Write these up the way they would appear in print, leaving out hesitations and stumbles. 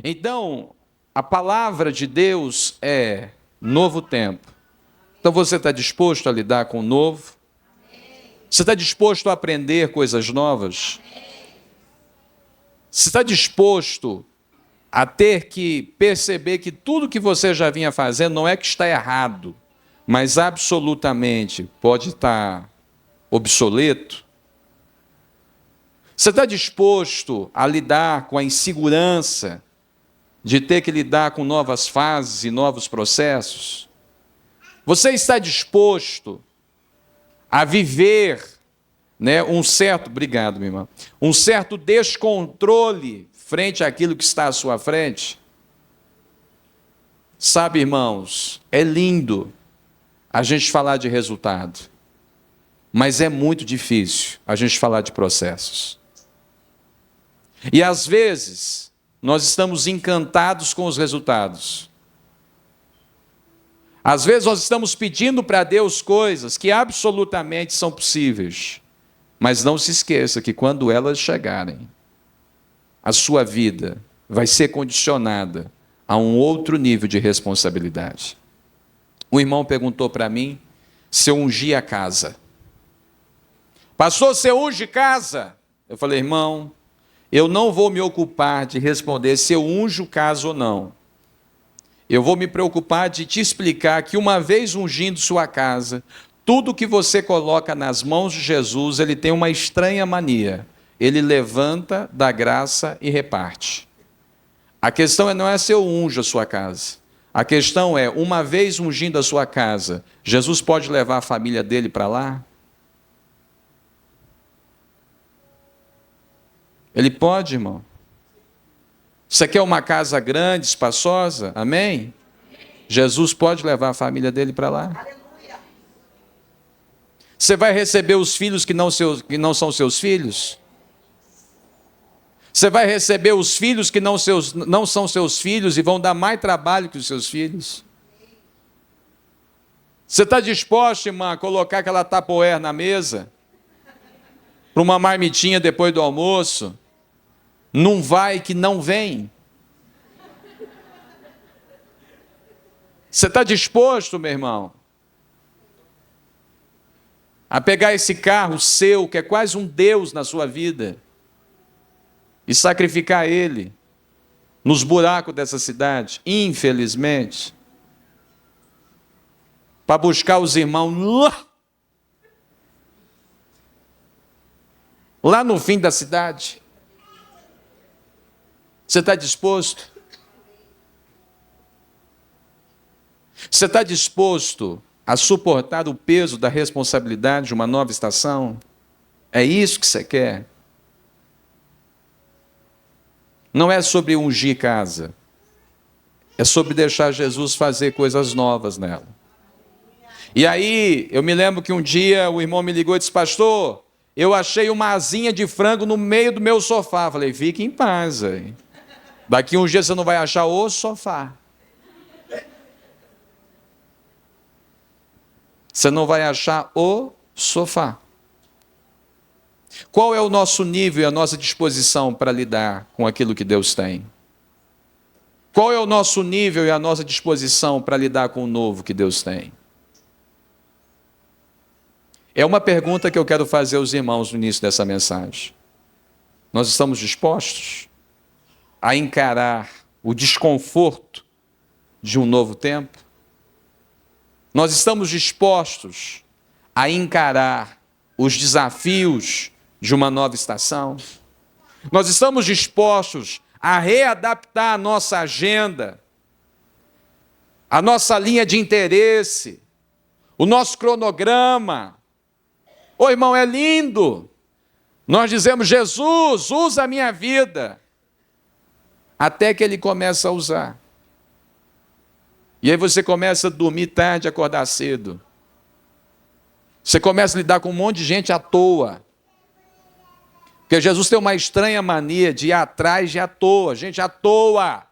Então, a palavra de Deus é novo tempo. Então você está disposto a lidar com o novo? Você está disposto a aprender coisas novas? Você está disposto a ter que perceber que tudo que você já vinha fazendo não é que está errado, mas absolutamente pode estar obsoleto? Você está disposto a lidar com a insegurança de ter que lidar com novas fases e novos processos? Você está disposto a viver, um certo, obrigado, minha irmã, um certo descontrole frente àquilo que está à sua frente? Sabe, irmãos, é lindo a gente falar de resultado, mas é muito difícil a gente falar de processos. E às vezes, nós estamos encantados com os resultados. Às vezes nós estamos pedindo para Deus coisas que absolutamente são possíveis. Mas não se esqueça que quando elas chegarem, a sua vida vai ser condicionada a um outro nível de responsabilidade. Um irmão perguntou para mim se eu ungia a casa. Pastor, você unge casa? Eu falei, irmão, eu não vou me ocupar de responder se eu unjo casa ou não. Eu vou me preocupar de te explicar que uma vez ungindo sua casa, tudo que você coloca nas mãos de Jesus, ele tem uma estranha mania. Ele levanta, dá graça e reparte. A questão não é se eu unjo a sua casa. A questão é, uma vez ungindo a sua casa, Jesus pode levar a família dele para lá? Ele pode, irmão. Você quer uma casa grande, espaçosa? Amém? Jesus pode levar a família dele para lá? Você vai receber os filhos que não são seus filhos? Você vai receber os filhos que não são seus filhos e vão dar mais trabalho que os seus filhos? Você está disposto, irmã, a colocar aquela tapoer na mesa? Para uma marmitinha depois do almoço? Não vai que não vem. Você está disposto, meu irmão, a pegar esse carro seu, que é quase um Deus na sua vida, e sacrificar ele nos buracos dessa cidade, infelizmente, para buscar os irmãos lá no fim da cidade? Você está disposto? Você está disposto a suportar o peso da responsabilidade de uma nova estação? É isso que você quer? Não é sobre ungir casa. É sobre deixar Jesus fazer coisas novas nela. E aí, eu me lembro que um dia o irmão me ligou e disse, pastor, eu achei uma asinha de frango no meio do meu sofá. Falei, fique em paz aí. Daqui uns dias você não vai achar o sofá. Você não vai achar o sofá. Qual é o nosso nível e a nossa disposição para lidar com aquilo que Deus tem? Qual é o nosso nível e a nossa disposição para lidar com o novo que Deus tem? É uma pergunta que eu quero fazer aos irmãos no início dessa mensagem. Nós estamos dispostos a encarar o desconforto de um novo tempo? Nós estamos dispostos a encarar os desafios de uma nova estação? Nós estamos dispostos a readaptar a nossa agenda, a nossa linha de interesse, o nosso cronograma? Ô irmão, é lindo. Nós dizemos, Jesus, usa a minha vida. Até que ele começa a usar. E aí você começa a dormir tarde e acordar cedo. Você começa a lidar com um monte de gente à toa. Porque Jesus tem uma estranha mania de ir atrás de à toa, gente à toa.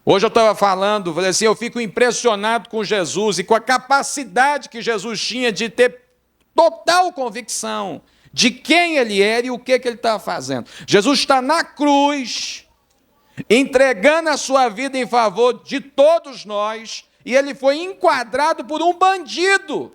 Hoje eu estava falando, falei assim, eu fico impressionado com Jesus e com a capacidade que Jesus tinha de ter total convicção de quem ele era e o que ele estava fazendo. Jesus está na cruz, entregando a sua vida em favor de todos nós, e ele foi enquadrado por um bandido.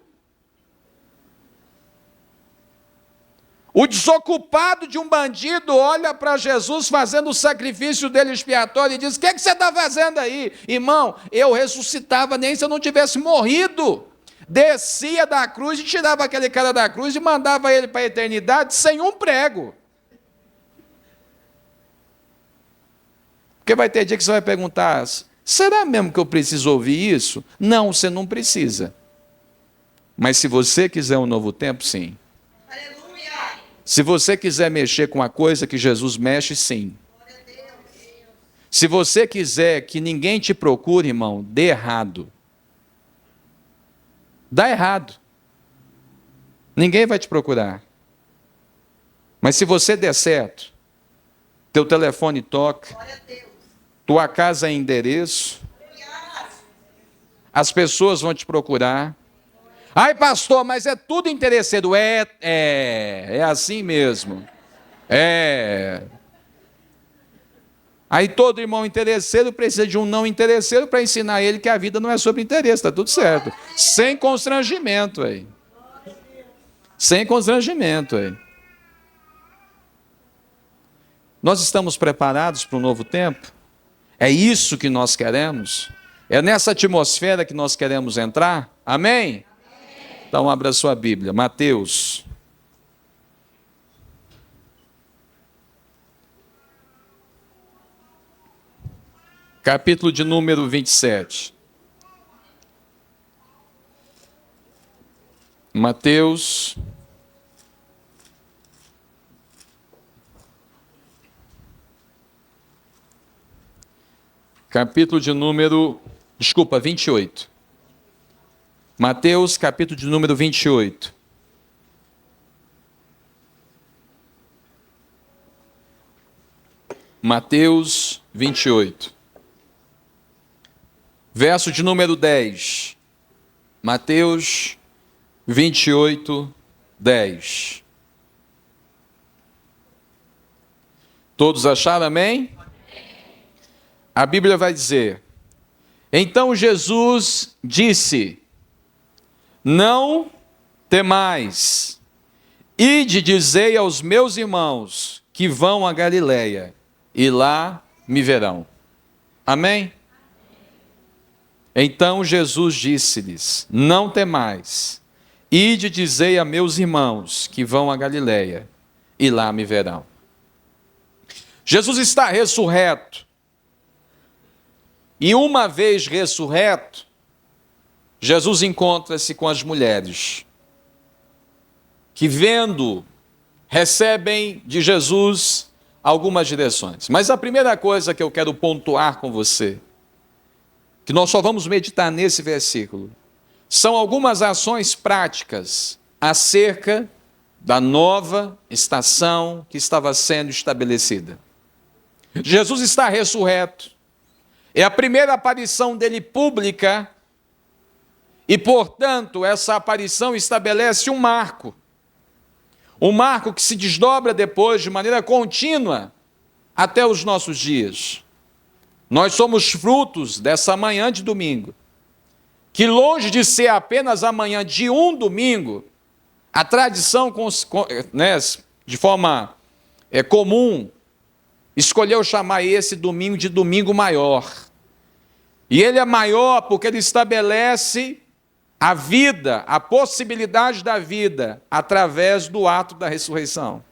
O desocupado de um bandido olha para Jesus fazendo o sacrifício dele expiatório e diz: o que você está fazendo aí? Irmão, eu ressuscitava nem se eu não tivesse morrido. Descia da cruz e tirava aquele cara da cruz e mandava ele para a eternidade sem um prego. Porque vai ter dia que você vai perguntar: será mesmo que eu preciso ouvir isso? Não, você não precisa. Mas se você quiser um novo tempo, sim. Se você quiser mexer com a coisa que Jesus mexe, sim. Se você quiser que ninguém te procure, irmão, dê errado. Dá errado. Ninguém vai te procurar. Mas se você der certo, teu telefone toca, tua casa é endereço, as pessoas vão te procurar. Ai, pastor, mas é tudo interesseiro. É assim mesmo. Aí todo irmão interesseiro precisa de um não interesseiro para ensinar ele que a vida não é sobre interesse, está tudo certo. Sem constrangimento aí. Sem constrangimento aí. Nós estamos preparados para um novo tempo? É isso que nós queremos? É nessa atmosfera que nós queremos entrar? Amém? Então abra sua Bíblia, Mateus. Capítulo de número 27. Mateus. Capítulo de número, 28. Mateus, capítulo de número 28. Mateus 28. Verso de número 10. Mateus 28, 10. Todos acharam, amém? A Bíblia vai dizer: então Jesus disse: não temais, ide dizei aos meus irmãos que vão a Galileia, e lá me verão. Amém? Então Jesus disse-lhes: não temais, ide dizei a meus irmãos que vão a Galileia, e lá me verão. Jesus está ressurreto, e uma vez ressurreto, Jesus encontra-se com as mulheres, que vendo, recebem de Jesus algumas direções. Mas a primeira coisa que eu quero pontuar com você, que nós só vamos meditar nesse versículo, são algumas ações práticas acerca da nova estação que estava sendo estabelecida. Jesus está ressurreto, é a primeira aparição dele pública, e, portanto, essa aparição estabelece um marco que se desdobra depois de maneira contínua até os nossos dias. Nós somos frutos dessa manhã de domingo, que longe de ser apenas a manhã de um domingo, a tradição, de forma comum, escolheu chamar esse domingo de domingo maior. E ele é maior porque ele estabelece a vida, a possibilidade da vida, através do ato da ressurreição.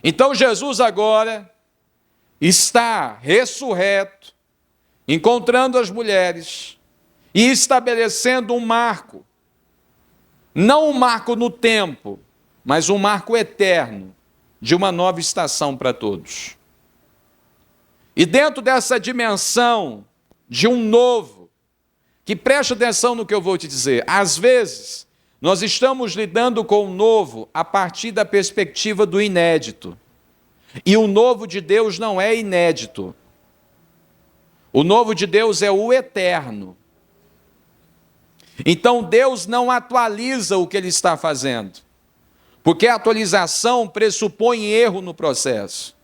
Então Jesus agora está ressurreto, encontrando as mulheres e estabelecendo um marco, não um marco no tempo, mas um marco eterno de uma nova estação para todos. E dentro dessa dimensão de um novo, que preste atenção no que eu vou te dizer, às vezes nós estamos lidando com o novo a partir da perspectiva do inédito. E o novo de Deus não é inédito. O novo de Deus é o eterno. Então Deus não atualiza o que Ele está fazendo. Porque a atualização pressupõe erro no processo.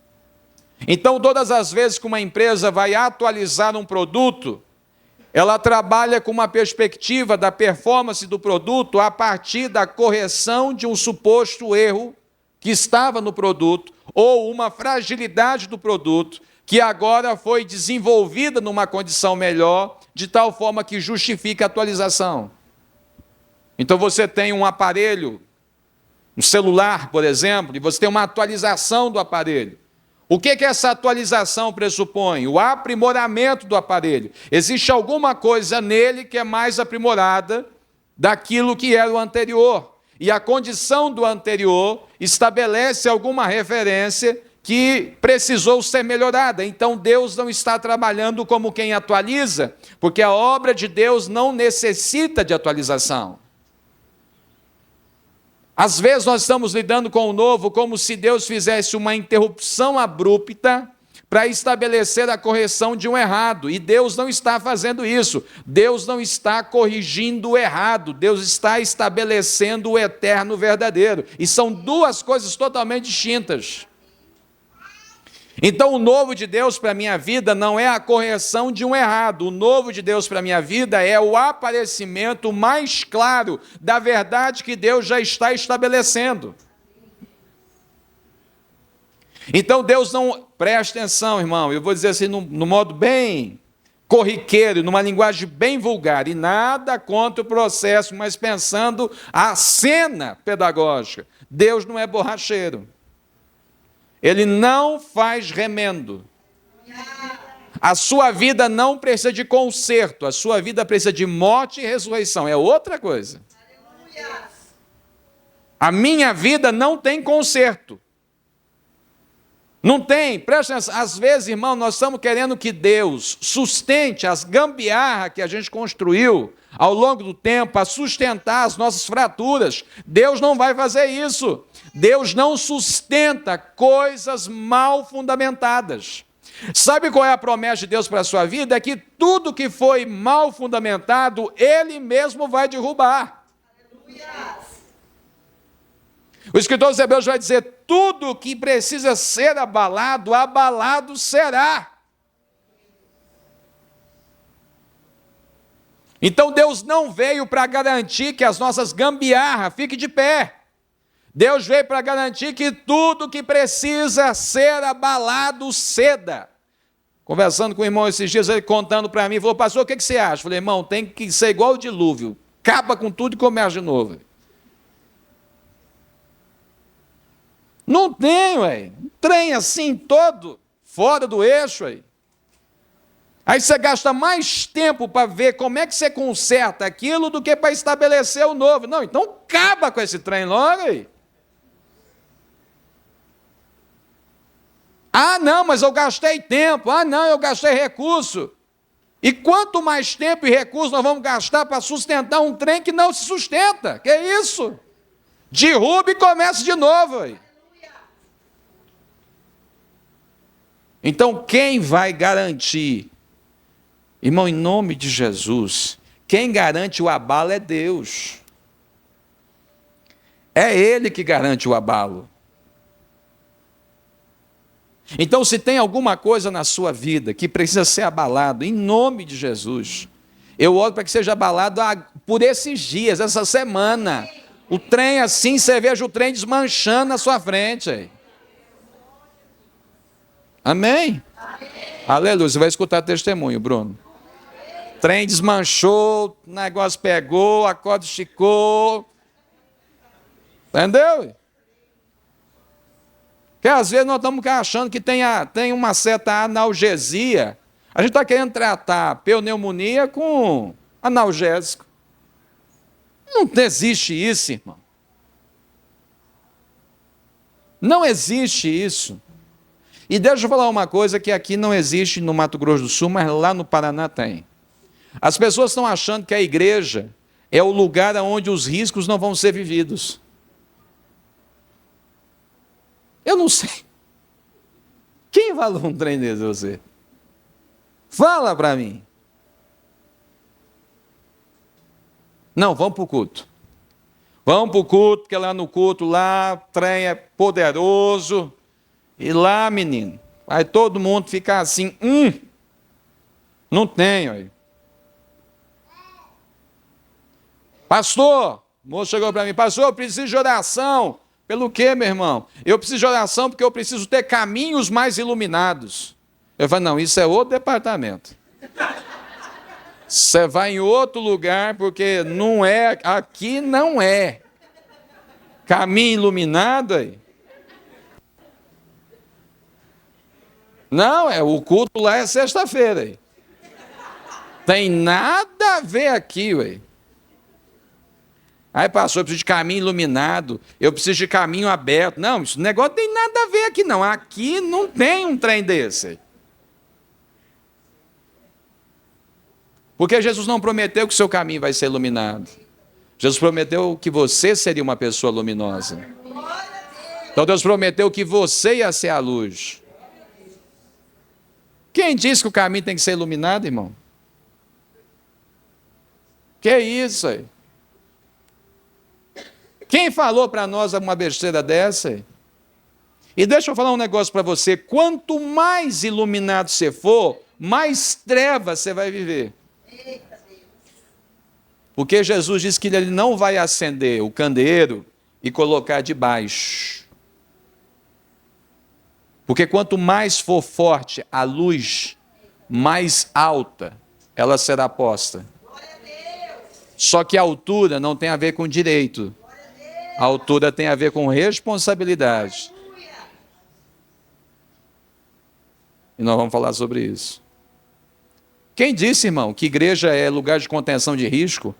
Então, todas as vezes que uma empresa vai atualizar um produto, ela trabalha com uma perspectiva da performance do produto a partir da correção de um suposto erro que estava no produto, ou uma fragilidade do produto, que agora foi desenvolvida numa condição melhor, de tal forma que justifica a atualização. Então você tem um aparelho, um celular, por exemplo, e você tem uma atualização do aparelho. O que essa atualização pressupõe? O aprimoramento do aparelho. Existe alguma coisa nele que é mais aprimorada daquilo que era o anterior. E a condição do anterior estabelece alguma referência que precisou ser melhorada. Então Deus não está trabalhando como quem atualiza, porque a obra de Deus não necessita de atualização. Às vezes nós estamos lidando com o novo como se Deus fizesse uma interrupção abrupta para estabelecer a correção de um errado. E Deus não está fazendo isso. Deus não está corrigindo o errado. Deus está estabelecendo o eterno verdadeiro. E são duas coisas totalmente distintas. Então o novo de Deus para a minha vida não é a correção de um errado. O novo de Deus para a minha vida é o aparecimento mais claro da verdade que Deus já está estabelecendo. Então Deus não... Preste atenção, irmão, eu vou dizer assim no modo bem corriqueiro, numa linguagem bem vulgar, e nada contra o processo, mas pensando a cena pedagógica. Deus não é borracheiro. Ele não faz remendo. A sua vida não precisa de conserto, a sua vida precisa de morte e ressurreição, é outra coisa. A minha vida não tem conserto. Não tem, presta atenção, às vezes, irmão, nós estamos querendo que Deus sustente as gambiarras que a gente construiu ao longo do tempo, a sustentar as nossas fraturas. Deus não vai fazer isso. Deus não sustenta coisas mal fundamentadas. Sabe qual é a promessa de Deus para a sua vida? É que tudo que foi mal fundamentado, Ele mesmo vai derrubar. Aleluia. O escritor dos Hebreus vai dizer, tudo que precisa ser abalado, abalado será. Então Deus não veio para garantir que as nossas gambiarras fiquem de pé. Deus veio para garantir que tudo que precisa ser abalado ceda. Conversando com o irmão esses dias, ele contando para mim, falou, pastor, o que você acha? Eu falei, irmão, tem que ser igual o dilúvio. Acaba com tudo e começa de novo. Não tem, ué. Um trem assim todo fora do eixo. Ué. Aí você gasta mais tempo para ver como é que você conserta aquilo do que para estabelecer o novo. Não, então acaba com esse trem logo aí. Ah, não, mas eu gastei tempo. Ah, não, eu gastei recurso. E quanto mais tempo e recurso nós vamos gastar para sustentar um trem que não se sustenta? Que é isso? Derruba e começa de novo. Ué. Então, quem vai garantir? Irmão, em nome de Jesus, quem garante o abalo é Deus. É Ele que garante o abalo. Então, se tem alguma coisa na sua vida que precisa ser abalado, em nome de Jesus, eu oro para que seja abalado por esses dias, essa semana. O trem assim, você veja o trem desmanchando na sua frente. Aí. Amém? Amém? Aleluia. Você vai escutar testemunho, Bruno. Trem desmanchou, o negócio pegou, a corda esticou. Entendeu? Porque às vezes nós estamos achando que tem uma certa analgesia. A gente está querendo tratar pneumonia com analgésico. Não existe isso, irmão. Não existe isso. E deixa eu falar uma coisa que aqui não existe no Mato Grosso do Sul, mas lá no Paraná tem. As pessoas estão achando que a igreja é o lugar onde os riscos não vão ser vividos. Eu não sei. Quem falou um trem desse você? Fala para mim. Não, vamos para o culto. Vamos para o culto, porque lá no culto, lá, o trem é poderoso. E lá, menino, vai todo mundo ficar assim, não tenho aí. Pastor, o moço chegou para mim, pastor, eu preciso de oração. Pelo quê, meu irmão? Eu preciso de oração porque eu preciso ter caminhos mais iluminados. Eu falei, não, isso é outro departamento. Você vai em outro lugar, porque não é, aqui não é. Caminho iluminado aí. Não, o culto lá é sexta-feira aí. Tem nada a ver aqui, ué. Aí pastor, eu preciso de caminho iluminado, eu preciso de caminho aberto. Não, esse negócio tem nada a ver aqui não. Aqui não tem um trem desse. Porque Jesus não prometeu que o seu caminho vai ser iluminado. Jesus prometeu que você seria uma pessoa luminosa. Então Deus prometeu que você ia ser a luz. Quem disse que o caminho tem que ser iluminado, irmão? Que isso aí? Quem falou para nós uma besteira dessa aí? E deixa eu falar um negócio para você. Quanto mais iluminado você for, mais trevas você vai viver. Porque Jesus disse que ele não vai acender o candeeiro e colocar debaixo. Porque quanto mais for forte a luz, mais alta ela será posta. Só que a altura não tem a ver com direito. A altura tem a ver com responsabilidade. E nós vamos falar sobre isso. Quem disse, irmão, que igreja é lugar de contenção de risco?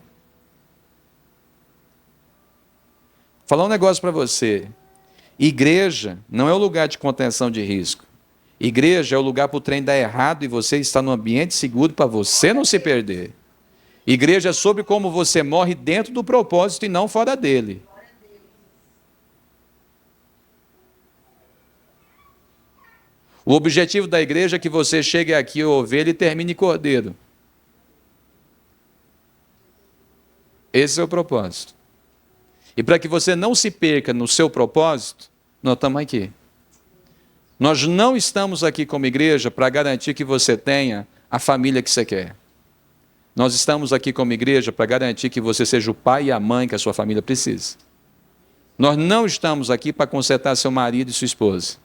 Vou falar um negócio para você. Igreja não é o lugar de contenção de risco. Igreja é o lugar para o trem dar errado e você está num ambiente seguro para você não se perder. Igreja é sobre como você morre dentro do propósito e não fora dele. O objetivo da igreja é que você chegue aqui ovelha e termine cordeiro. Esse é o propósito. E para que você não se perca no seu propósito, nós estamos aqui. Nós não estamos aqui como igreja para garantir que você tenha a família que você quer. Nós estamos aqui como igreja para garantir que você seja o pai e a mãe que a sua família precisa. Nós não estamos aqui para consertar seu marido e sua esposa.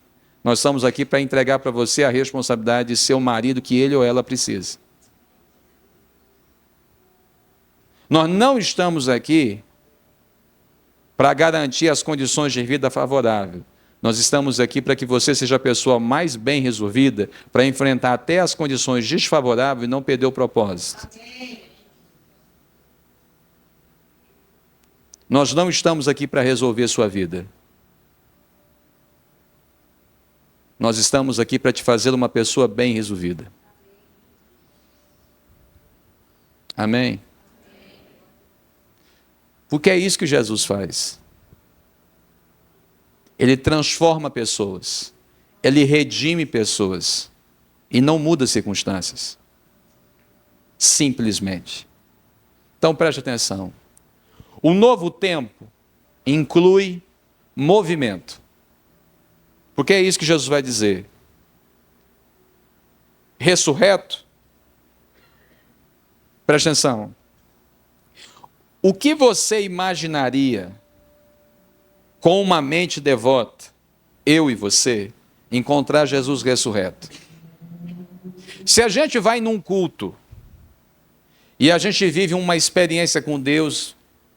Nós estamos aqui para entregar para você a responsabilidade de ser o marido que ele ou ela precisa. Nós não estamos aqui para garantir as condições de vida favoráveis. Nós estamos aqui para que você seja a pessoa mais bem resolvida para enfrentar até as condições desfavoráveis e não perder o propósito. Nós não estamos aqui para resolver sua vida. Nós estamos aqui para te fazer uma pessoa bem resolvida. Amém? Porque é isso que Jesus faz. Ele transforma pessoas. Ele redime pessoas. E não muda circunstâncias. Simplesmente. Então preste atenção. O novo tempo inclui movimento. Porque é isso que Jesus vai dizer. Ressurreto. Preste atenção. O que você imaginaria com uma mente devota, eu e você, encontrar Jesus ressurreto? Se a gente vai num culto e a gente vive uma experiência com Deus,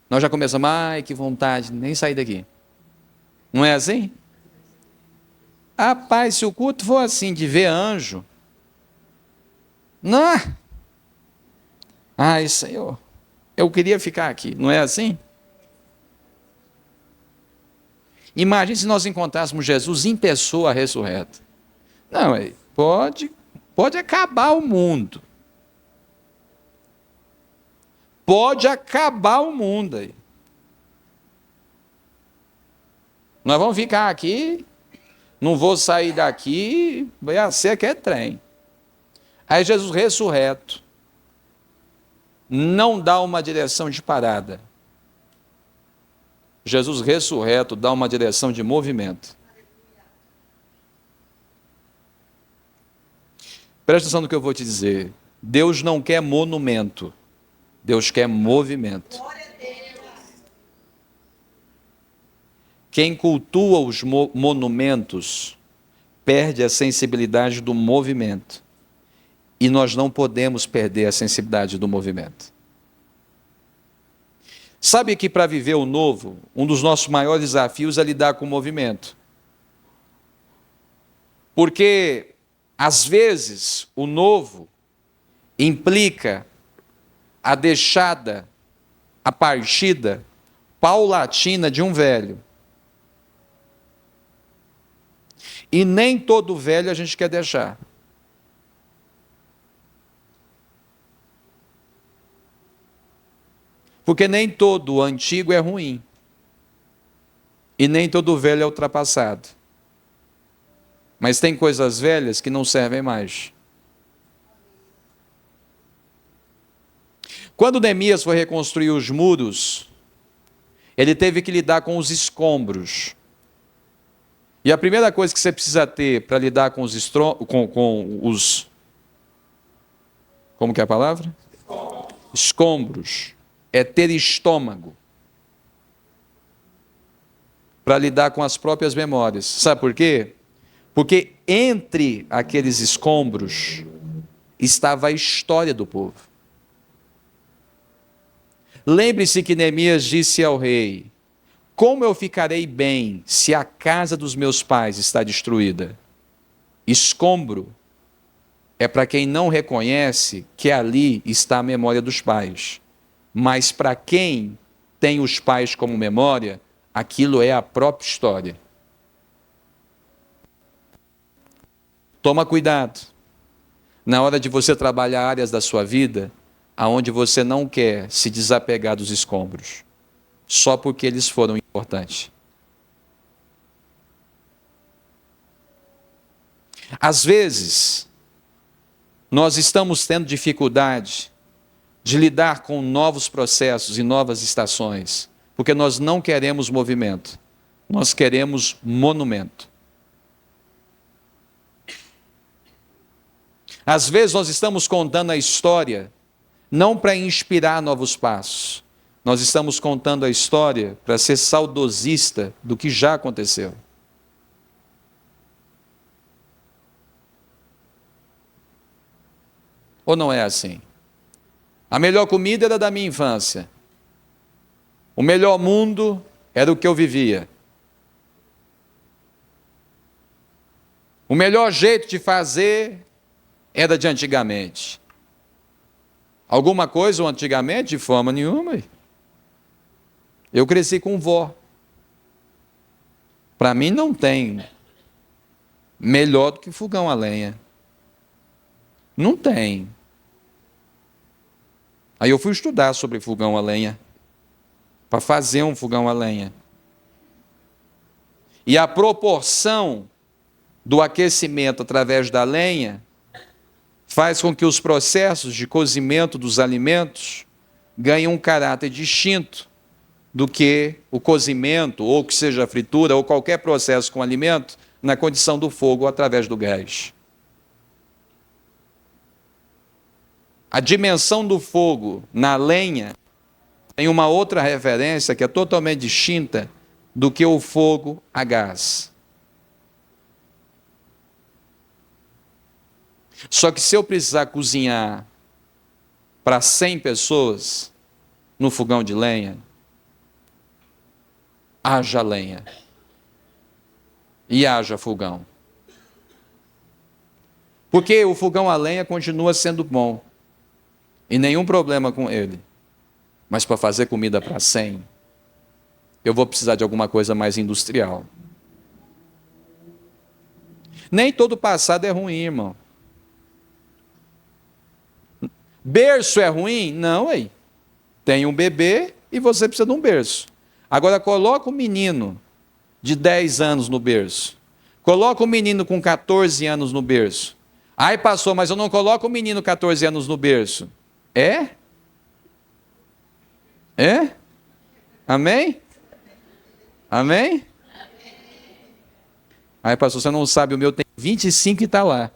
nós já começamos, ai, que vontade, nem sair daqui. Não é assim? Rapaz, se o culto for assim, de ver anjo, não. Ai, Senhor, eu queria ficar aqui, não é assim? Imagine se nós encontrássemos Jesus em pessoa ressurreta. Não, pode acabar o mundo. Pode acabar o mundo aí. Nós vamos ficar aqui, não vou sair daqui, vai ser que é trem. Aí Jesus ressurreto não dá uma direção de parada. Jesus ressurreto dá uma direção de movimento. Presta atenção no que eu vou te dizer. Deus não quer monumento. Deus quer movimento. Quem cultua os monumentos perde a sensibilidade do movimento. E nós não podemos perder a sensibilidade do movimento. Sabe que para viver o novo, um dos nossos maiores desafios é lidar com o movimento. Porque, às vezes, o novo implica a deixada, a partida paulatina de um velho. E nem todo velho a gente quer deixar. Porque nem todo antigo é ruim. E nem todo velho é ultrapassado. Mas tem coisas velhas que não servem mais. Quando Neemias foi reconstruir os muros, ele teve que lidar com os escombros. E a primeira coisa que você precisa ter para lidar com os como que é a palavra? Escombros. É ter estômago para lidar com as próprias memórias. Sabe por quê? Porque entre aqueles escombros estava a história do povo. Lembre-se que Neemias disse ao rei: como eu ficarei bem se a casa dos meus pais está destruída? Escombro é para quem não reconhece que ali está a memória dos pais. Mas para quem tem os pais como memória, aquilo é a própria história. Toma cuidado na hora de você trabalhar áreas da sua vida aonde você não quer se desapegar dos escombros, só porque eles foram importantes. Às vezes, nós estamos tendo dificuldade de lidar com novos processos e novas estações, porque nós não queremos movimento, nós queremos monumento. Às vezes nós estamos contando a história não para inspirar novos passos, nós estamos contando a história para ser saudosista do que já aconteceu. Ou não é assim? A melhor comida era da minha infância. O melhor mundo era o que eu vivia. O melhor jeito de fazer era de antigamente. Alguma coisa ou antigamente? De forma nenhuma. Eu cresci com vó. Para mim não tem melhor do que fogão a lenha. Não tem. Aí eu fui estudar sobre fogão a lenha, para fazer um fogão a lenha. E a proporção do aquecimento através da lenha faz com que os processos de cozimento dos alimentos ganhem um caráter distinto do que o cozimento, ou que seja a fritura, ou qualquer processo com alimento, na condição do fogo ou através do gás. A dimensão do fogo na lenha tem uma outra referência que é totalmente distinta do que o fogo a gás. Só que se eu precisar cozinhar para 100 pessoas no fogão de lenha, haja lenha e haja fogão. Porque o fogão a lenha continua sendo bom. E nenhum problema com ele. Mas para fazer comida para 100, eu vou precisar de alguma coisa mais industrial. Nem todo passado é ruim, irmão. Berço é ruim? Não, aí. Tem um bebê e você precisa de um berço. Agora coloca um menino de 10 anos no berço. Coloca um menino com 14 anos no berço. Ai, pastor, mas eu não coloco um menino 14 anos no berço. É? É? Amém? Amém? Aí, pastor, você não sabe, o meu tem 25 e está lá.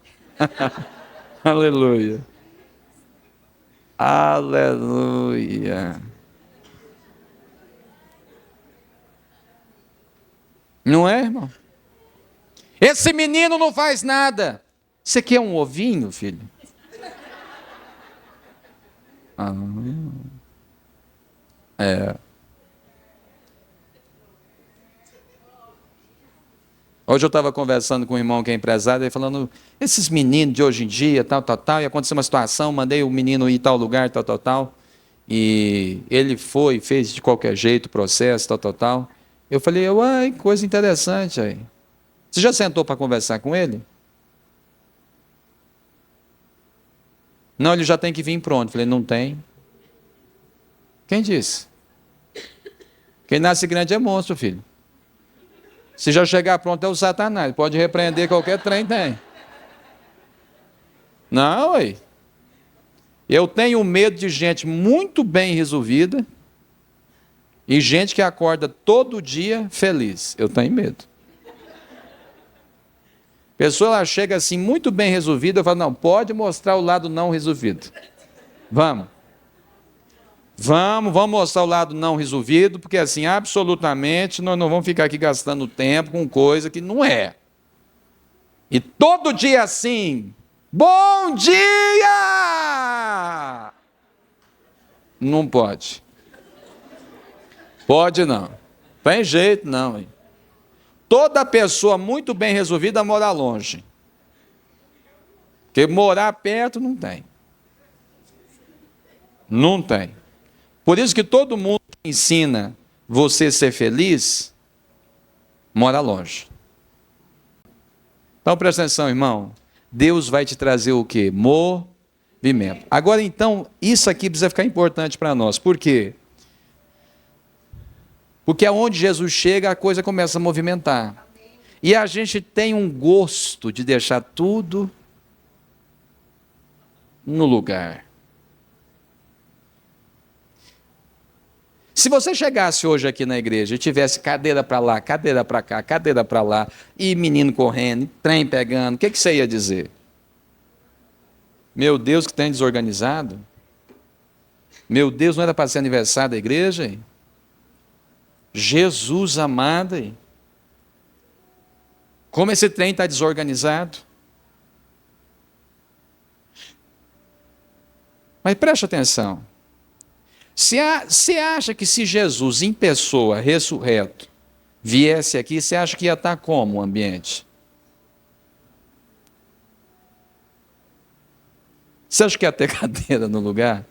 Aleluia. Aleluia. Não é, irmão? Esse menino não faz nada. Você quer um ovinho, filho? Ah, é. Hoje eu estava conversando com um irmão que é empresário, ele falando, esses meninos de hoje em dia, tal, e aconteceu uma situação, mandei o menino ir em tal lugar, tal, e ele foi, fez de qualquer jeito o processo, tal. Eu falei, uai, coisa interessante aí. Você já sentou para conversar com ele? Não, ele já tem que vir pronto. Eu falei, não tem. Quem disse? Quem nasce grande é monstro, filho. Se já chegar pronto é o Satanás. Pode repreender qualquer trem, tem. Não, ué. Eu tenho medo de gente muito bem resolvida e gente que acorda todo dia feliz. Eu tenho medo. A pessoa ela chega assim muito bem resolvida, eu falo, não, pode mostrar o lado não resolvido. Vamos mostrar o lado não resolvido, porque assim, absolutamente, nós não vamos ficar aqui gastando tempo com coisa que não é. E todo dia assim, bom dia! Não pode. Pode não. Tem jeito não, hein? Toda pessoa muito bem resolvida mora longe. Porque morar perto não tem. Não tem. Por isso que todo mundo que ensina você a ser feliz, mora longe. Então presta atenção, irmão. Deus vai te trazer o quê? Movimento. Agora então, isso aqui precisa ficar importante para nós. Por quê? Porque aonde Jesus chega, a coisa começa a movimentar. E a gente tem um gosto de deixar tudo no lugar. Se você chegasse hoje aqui na igreja e tivesse cadeira para lá, cadeira para cá, cadeira para lá, e menino correndo, trem pegando, o que você ia dizer? Meu Deus, que tem desorganizado. Meu Deus, não era para ser aniversário da igreja, hein? Jesus amado, hein? Como esse trem está desorganizado. Mas preste atenção. Você acha que se Jesus em pessoa, ressurreto, viesse aqui, você acha que ia estar como o ambiente? Você acha que ia ter cadeira no lugar?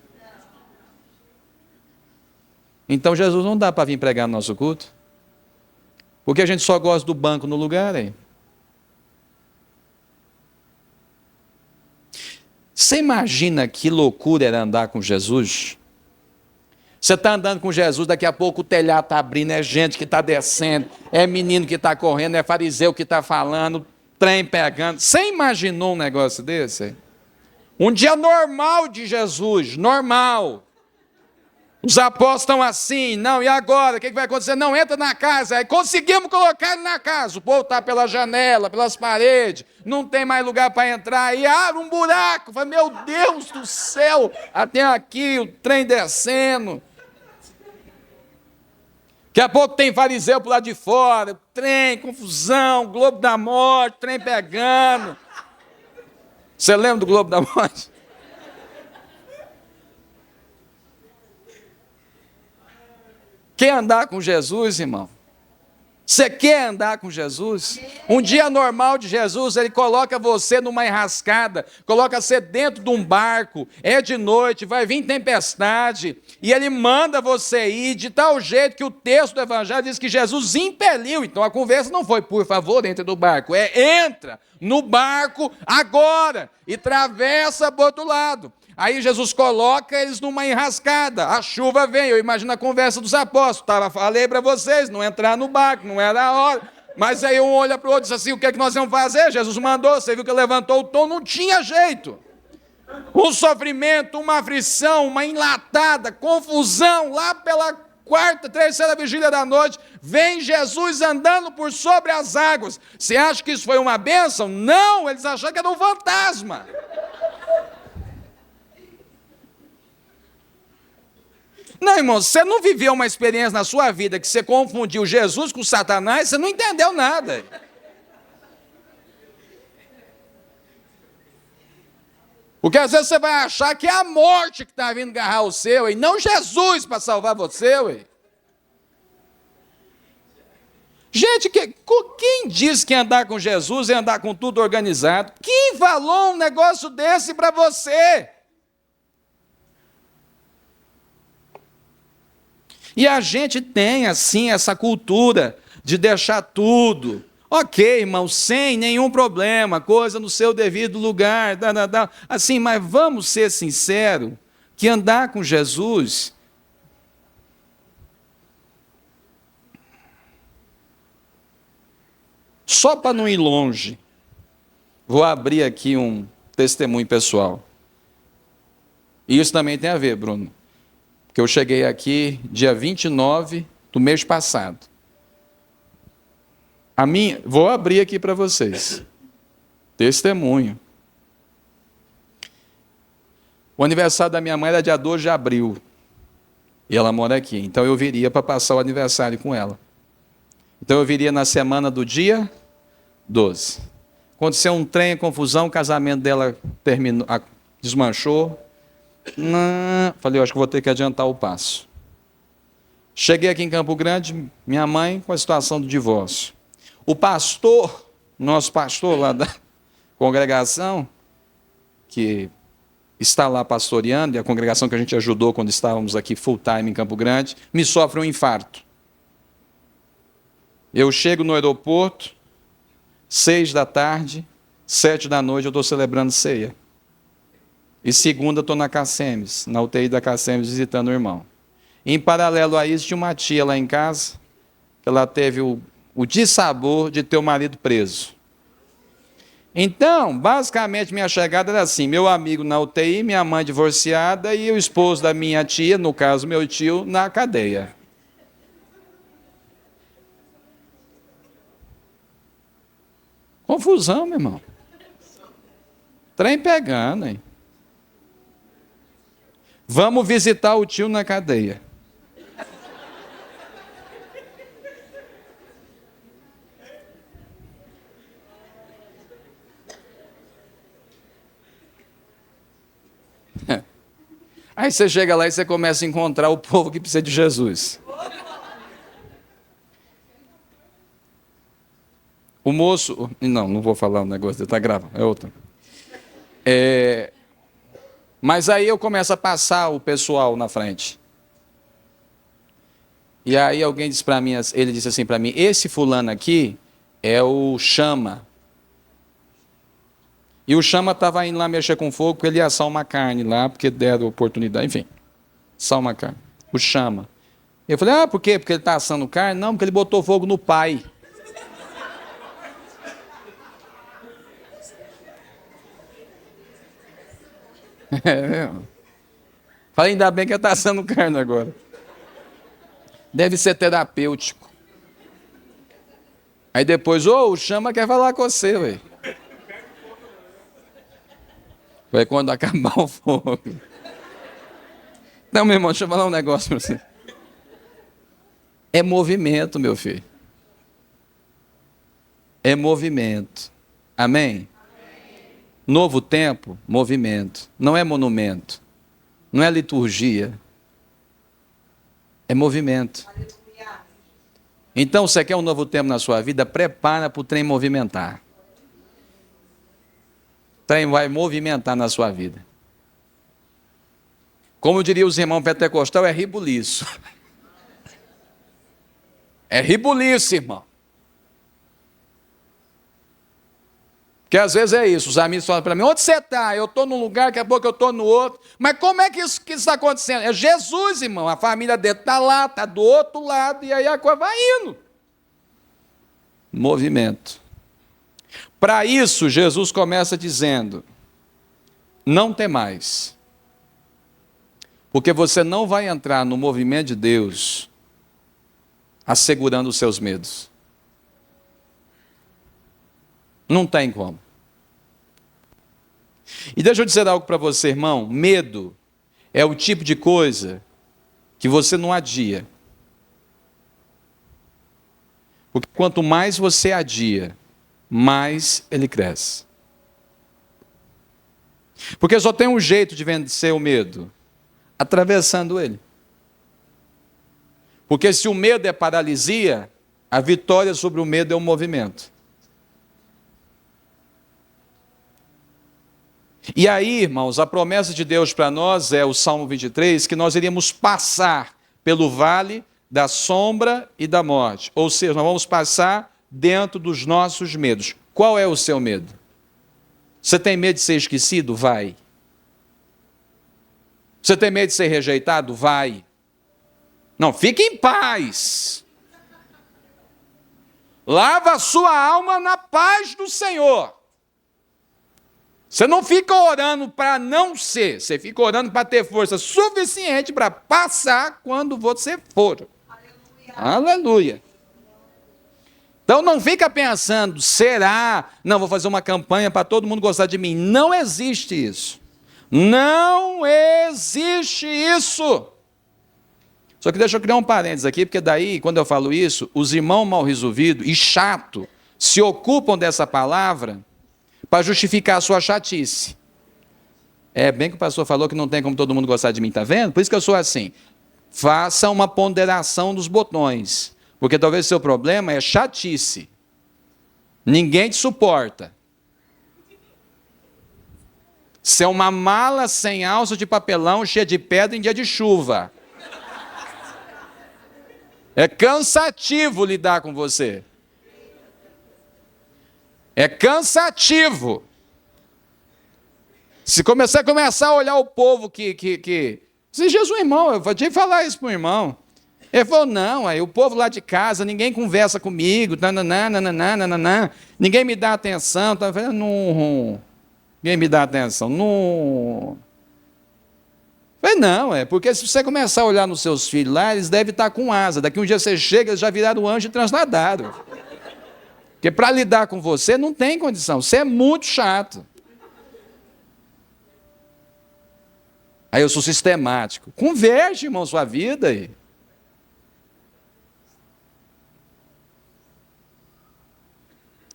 Então Jesus não dá para vir pregar no nosso culto? Porque a gente só gosta do banco no lugar, hein? Você imagina que loucura era andar com Jesus? Você está andando com Jesus, daqui a pouco o telhado está abrindo, é gente que está descendo, é menino que está correndo, é fariseu que está falando, trem pegando. Você imaginou um negócio desse? Um dia normal de Jesus, normal. Os apóstolos estão assim, não, e agora? O que vai acontecer? Não, entra na casa. Aí conseguimos colocar ele na casa. O povo está pela janela, pelas paredes, não tem mais lugar para entrar. E abre um buraco. Fala, meu Deus do céu, até aqui o trem descendo. Daqui a pouco tem fariseu para lado de fora, trem, confusão, Globo da Morte, trem pegando. Você lembra do Globo da Morte? Quer andar com Jesus, irmão? Você quer andar com Jesus? Um dia normal de Jesus, ele coloca você numa enrascada, coloca você dentro de um barco, é de noite, vai vir tempestade, e ele manda você ir de tal jeito que o texto do Evangelho diz que Jesus impeliu. Então a conversa não foi, por favor, entre no barco, entra no barco agora e atravessa para o outro lado. Aí Jesus coloca eles numa enrascada, a chuva vem, eu imagino a conversa dos apóstolos, falei para vocês, não entrar no barco, não era a hora, mas aí um olha para o outro e diz assim, o que é que nós vamos fazer? Jesus mandou, você viu que levantou o tom, não tinha jeito, um sofrimento, uma aflição, uma enlatada, confusão, lá pela quarta, terceira vigília da noite, vem Jesus andando por sobre as águas. Você acha que isso foi uma bênção? Não, eles acharam que era um fantasma. Não, irmão, você não viveu uma experiência na sua vida que você confundiu Jesus com Satanás, você não entendeu nada. Porque às vezes você vai achar que é a morte que está vindo agarrar o seu, e não Jesus para salvar você. Ué. Gente, quem diz que andar com Jesus é andar com tudo organizado? Quem falou um negócio desse para você? E a gente tem, assim, essa cultura de deixar tudo. Ok, irmão, sem nenhum problema, coisa no seu devido lugar, assim, mas vamos ser sinceros, que andar com Jesus só para não ir longe, vou abrir aqui um testemunho pessoal. E isso também tem a ver, Bruno, porque eu cheguei aqui dia 29 do mês passado. Vou abrir aqui para vocês. Testemunho. O aniversário da minha mãe era dia 12 de abril. E ela mora aqui. Então eu viria para passar o aniversário com ela. Então eu viria na semana do dia 12. Aconteceu um trem, confusão, o casamento dela terminou, desmanchou. Falei, eu acho que vou ter que adiantar o passo. Cheguei aqui em Campo Grande, minha mãe com a situação do divórcio. O pastor, nosso pastor lá da congregação, que está lá pastoreando, e a congregação que a gente ajudou quando estávamos aqui full time em Campo Grande, me sofre um infarto. Eu chego no aeroporto, 6 da tarde, 7 da noite eu estou celebrando ceia. E segunda estou na Cassemes, na UTI da Cassemes, visitando o irmão. Em paralelo a isso, tinha uma tia lá em casa, que ela teve o dissabor de ter o marido preso. Então, basicamente, minha chegada era assim, meu amigo na UTI, minha mãe divorciada e o esposo da minha tia, no caso, meu tio, na cadeia. Confusão, meu irmão. Trem pegando, hein? Vamos visitar o tio na cadeia. Aí você chega lá e você começa a encontrar o povo que precisa de Jesus. O moço... Não vou falar um negócio dele, está gravando, é outro. Mas aí eu começo a passar o pessoal na frente. E aí alguém disse para mim, ele disse assim para mim, esse fulano aqui é o Chama. E o Chama estava indo lá mexer com fogo, porque ele ia assar uma carne lá, porque deram oportunidade, enfim. Assar uma carne. O Chama. Eu falei, por quê? Porque ele está assando carne? Não, porque ele botou fogo no pai. Falei, ainda bem que ele está assando carne agora. Deve ser terapêutico. Aí depois, o Chama quer falar com você, ué. Foi quando acabar o fogo. Não, meu irmão, deixa eu falar um negócio para você. É movimento, meu filho. É movimento. Amém? Novo tempo, movimento. Não é monumento. Não é liturgia. É movimento. Então, você quer um novo tempo na sua vida? Prepara para o trem movimentar. O trem vai movimentar na sua vida. Como diria os irmãos pentecostais, é ribuliço. É ribuliço, irmão. Porque às vezes é isso, os amigos falam para mim, onde você está? Eu estou num lugar, daqui a pouco eu estou no outro. Mas como é que isso está acontecendo? É Jesus, irmão, a família dele está lá, está do outro lado, e aí a coisa vai indo. Movimento. Para isso, Jesus começa dizendo, não temais. Porque você não vai entrar no movimento de Deus assegurando os seus medos. Não tem como. E deixa eu dizer algo para você, irmão. Medo é o tipo de coisa que você não adia. Porque quanto mais você adia, mais ele cresce. Porque só tem um jeito de vencer o medo: atravessando ele. Porque se o medo é paralisia, a vitória sobre o medo é um movimento. E aí, irmãos, a promessa de Deus para nós é o Salmo 23, que nós iríamos passar pelo vale da sombra e da morte. Ou seja, nós vamos passar dentro dos nossos medos. Qual é o seu medo? Você tem medo de ser esquecido? Vai. Você tem medo de ser rejeitado? Vai. Não, fique em paz. Lava a sua alma na paz do Senhor. Você não fica orando para não ser, você fica orando para ter força suficiente para passar quando você for. Aleluia. Aleluia. Então não fica pensando, será? Não, vou fazer uma campanha para todo mundo gostar de mim. Não existe isso. Não existe isso. Só que deixa eu criar um parênteses aqui, porque daí, quando eu falo isso, os irmãos mal resolvidos e chato se ocupam dessa palavra para justificar a sua chatice. É bem que o pastor falou que não tem como todo mundo gostar de mim, tá vendo? Por isso que eu sou assim. Faça uma ponderação dos botões, porque talvez o seu problema é chatice. Ninguém te suporta. Você é uma mala sem alça de papelão, cheia de pedra em dia de chuva. É cansativo lidar com você. É cansativo. Se começar a olhar o povo que... Esses dias um irmão, eu vou te falar isso para um irmão. Ele falou, não, aí o povo lá de casa, ninguém conversa comigo, ninguém me dá atenção. Tá falando, não, ninguém me dá atenção. Não. Falei, não, porque se você começar a olhar nos seus filhos lá, eles devem estar com asa. Daqui um dia você chega, eles já viraram anjo e transladaram. Porque para lidar com você não tem condição, você é muito chato. Aí eu sou sistemático. Converte, irmão, sua vida aí.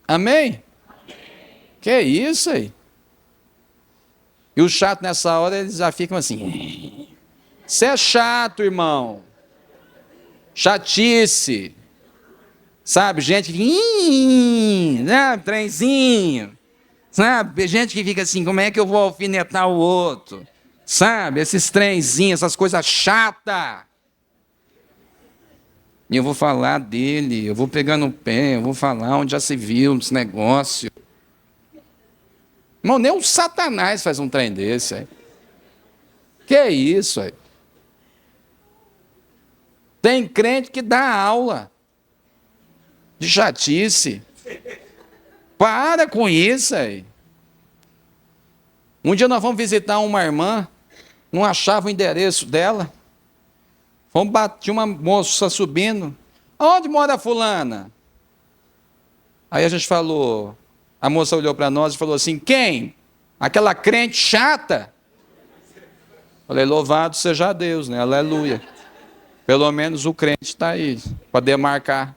Amém? Que é isso aí? E o chato nessa hora, eles já ficam assim. Você é chato, irmão. Chatice. Sabe, gente que... né, trenzinho. Sabe, gente que fica assim, como é que eu vou alfinetar o outro? Sabe, esses trenzinhos, essas coisas chatas. E eu vou falar dele, eu vou pegar no pé, eu vou falar onde já se viu nesse negócio. Irmão, nem o Satanás faz um trem desse aí. Que é isso aí? Tem crente que dá aula de chatice. Para com isso aí. Um dia nós fomos visitar uma irmã, não achava o endereço dela. Fomos bater uma moça subindo. Onde mora a fulana? Aí a gente falou, a moça olhou para nós e falou assim, quem? Aquela crente chata? Falei, louvado seja Deus, né? Aleluia. Pelo menos o crente está aí, para demarcar.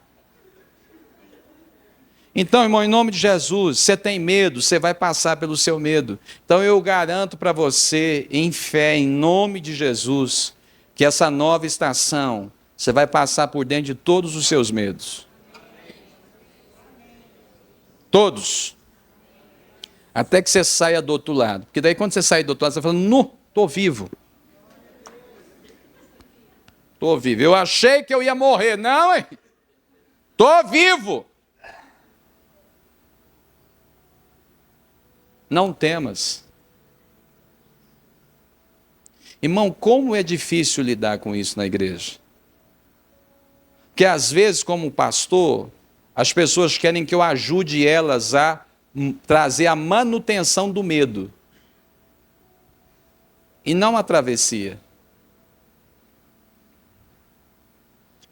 Então, irmão, em nome de Jesus, você tem medo, você vai passar pelo seu medo. Então eu garanto para você, em fé, em nome de Jesus, que essa nova estação, você vai passar por dentro de todos os seus medos. Todos. Até que você saia do outro lado. Porque daí quando você sair do outro lado, você fala, nu, estou vivo. Estou vivo. Eu achei que eu ia morrer. Não, hein? Estou vivo. Não temas. Irmão, como é difícil lidar com isso na igreja? Porque às vezes, como pastor, as pessoas querem que eu ajude elas a trazer a manutenção do medo. E não a travessia.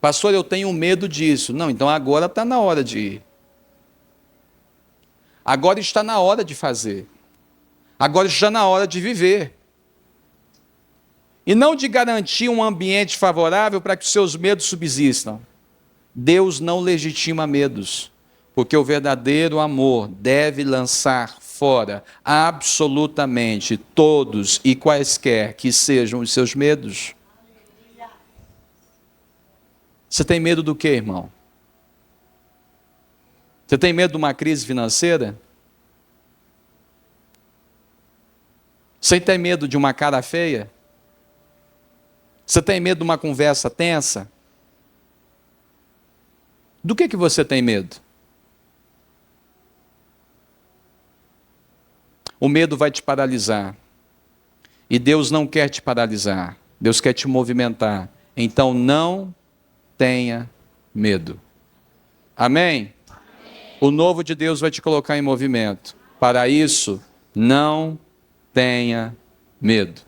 Pastor, eu tenho medo disso. Não, então agora está na hora de ir. Agora está na hora de fazer. Agora está na hora de viver. E não de garantir um ambiente favorável para que os seus medos subsistam. Deus não legitima medos, porque o verdadeiro amor deve lançar fora absolutamente todos e quaisquer que sejam os seus medos. Você tem medo do quê, irmão? Você tem medo de uma crise financeira? Você tem medo de uma cara feia? Você tem medo de uma conversa tensa? Do que você tem medo? O medo vai te paralisar. E Deus não quer te paralisar. Deus quer te movimentar. Então não tenha medo. Amém? O novo de Deus vai te colocar em movimento. Para isso, não tenha medo.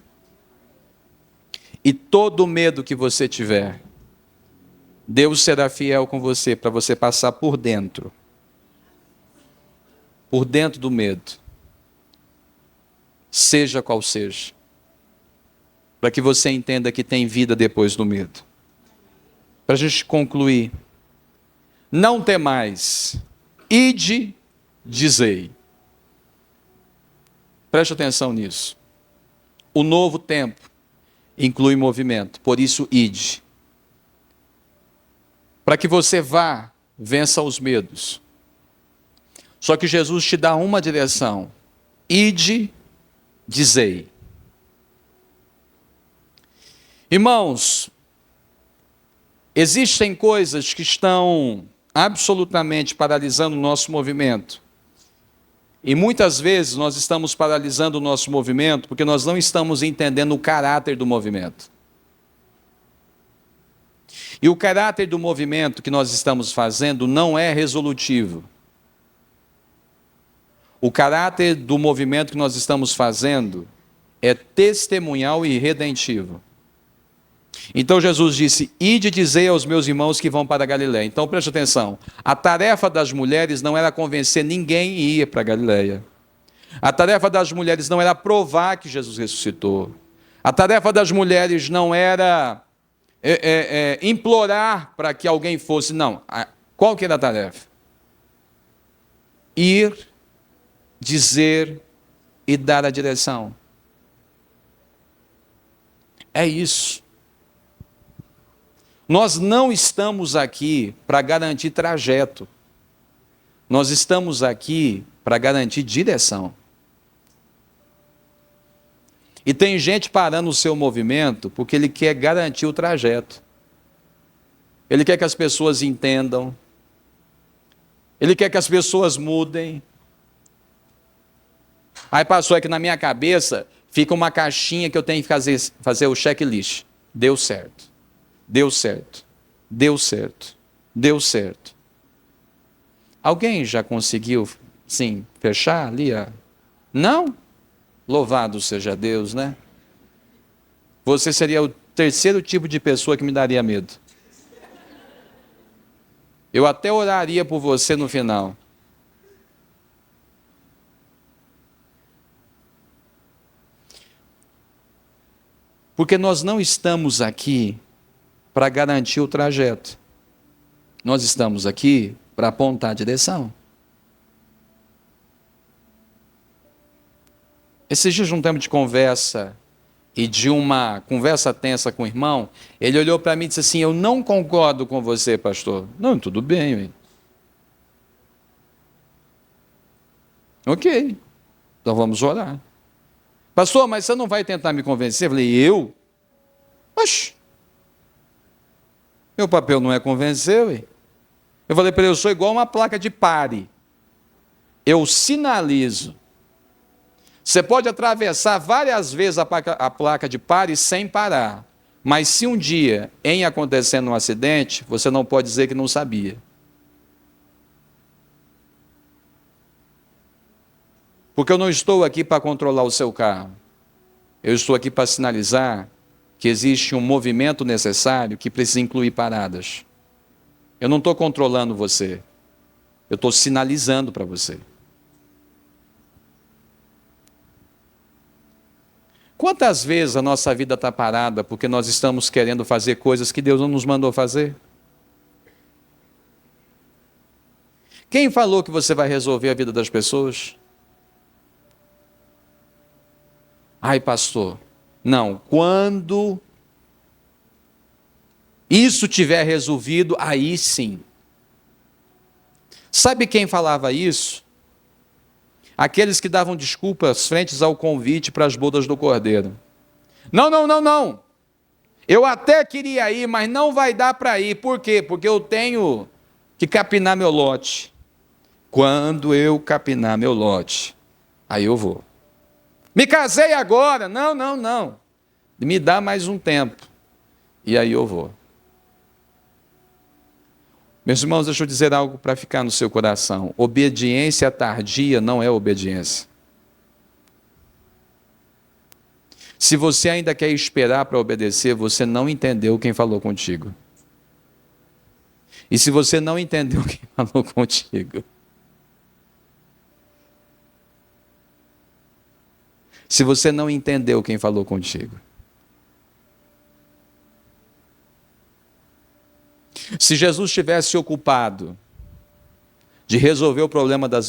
E todo medo que você tiver, Deus será fiel com você para você passar por dentro. Por dentro do medo. Seja qual seja. Para que você entenda que tem vida depois do medo. Para a gente concluir. Não temais. Ide, dizei. Preste atenção nisso. O novo tempo inclui movimento. Por isso, ide. Para que você vá, vença os medos. Só que Jesus te dá uma direção. Ide, dizei. Irmãos, existem coisas que estão absolutamente paralisando o nosso movimento. E muitas vezes nós estamos paralisando o nosso movimento porque nós não estamos entendendo o caráter do movimento. E o caráter do movimento que nós estamos fazendo não é resolutivo. O caráter do movimento que nós estamos fazendo é testemunhal e redentivo. Então Jesus disse, ide dizer aos meus irmãos que vão para a Galileia. Então preste atenção, a tarefa das mulheres não era convencer ninguém a ir para a Galileia. A tarefa das mulheres não era provar que Jesus ressuscitou. A tarefa das mulheres não era implorar para que alguém fosse, não. Qual que era a tarefa? Ir, dizer e dar a direção. É isso. Nós não estamos aqui para garantir trajeto. Nós estamos aqui para garantir direção. E tem gente parando o seu movimento porque ele quer garantir o trajeto. Ele quer que as pessoas entendam. Ele quer que as pessoas mudem. Aí passou aqui na minha cabeça, fica uma caixinha que eu tenho que fazer o checklist. Deu certo. Deu certo, deu certo, deu certo. Alguém já conseguiu, sim, fechar ali? Não? Louvado seja Deus, né? Você seria o terceiro tipo de pessoa que me daria medo. Eu até oraria por você no final. Porque nós não estamos aqui para garantir o trajeto. Nós estamos aqui para apontar a direção. Esses dias, num tempo de conversa, e de uma conversa tensa com o irmão, ele olhou para mim e disse assim, eu não concordo com você, pastor. Não, tudo bem. Ué. Ok, então vamos orar. Pastor, mas você não vai tentar me convencer? Eu falei, eu? Oxi. Meu papel não é convencer, ué. Eu falei para ele, eu sou igual uma placa de pare. Eu sinalizo. Você pode atravessar várias vezes a placa de pare sem parar. Mas se um dia, em acontecendo um acidente, você não pode dizer que não sabia. Porque eu não estou aqui para controlar o seu carro. Eu estou aqui para sinalizar que existe um movimento necessário que precisa incluir paradas. Eu não estou controlando você, eu estou sinalizando para você. Quantas vezes a nossa vida está parada porque nós estamos querendo fazer coisas que Deus não nos mandou fazer? Quem falou que você vai resolver a vida das pessoas? Ai, pastor, não, quando isso tiver resolvido, aí sim. Sabe quem falava isso? Aqueles que davam desculpas frente ao convite para as bodas do Cordeiro. Não, não, não, não. Eu até queria ir, mas não vai dar para ir. Por quê? Porque eu tenho que capinar meu lote. Quando eu capinar meu lote, aí eu vou. Me casei agora. Não, não, não. Me dá mais um tempo. E aí eu vou. Meus irmãos, deixa eu dizer algo para ficar no seu coração. Obediência tardia não é obediência. Se você ainda quer esperar para obedecer, você não entendeu quem falou contigo. E se você não entendeu quem falou contigo, se você não entendeu quem falou contigo, se Jesus tivesse ocupado de resolver o problema da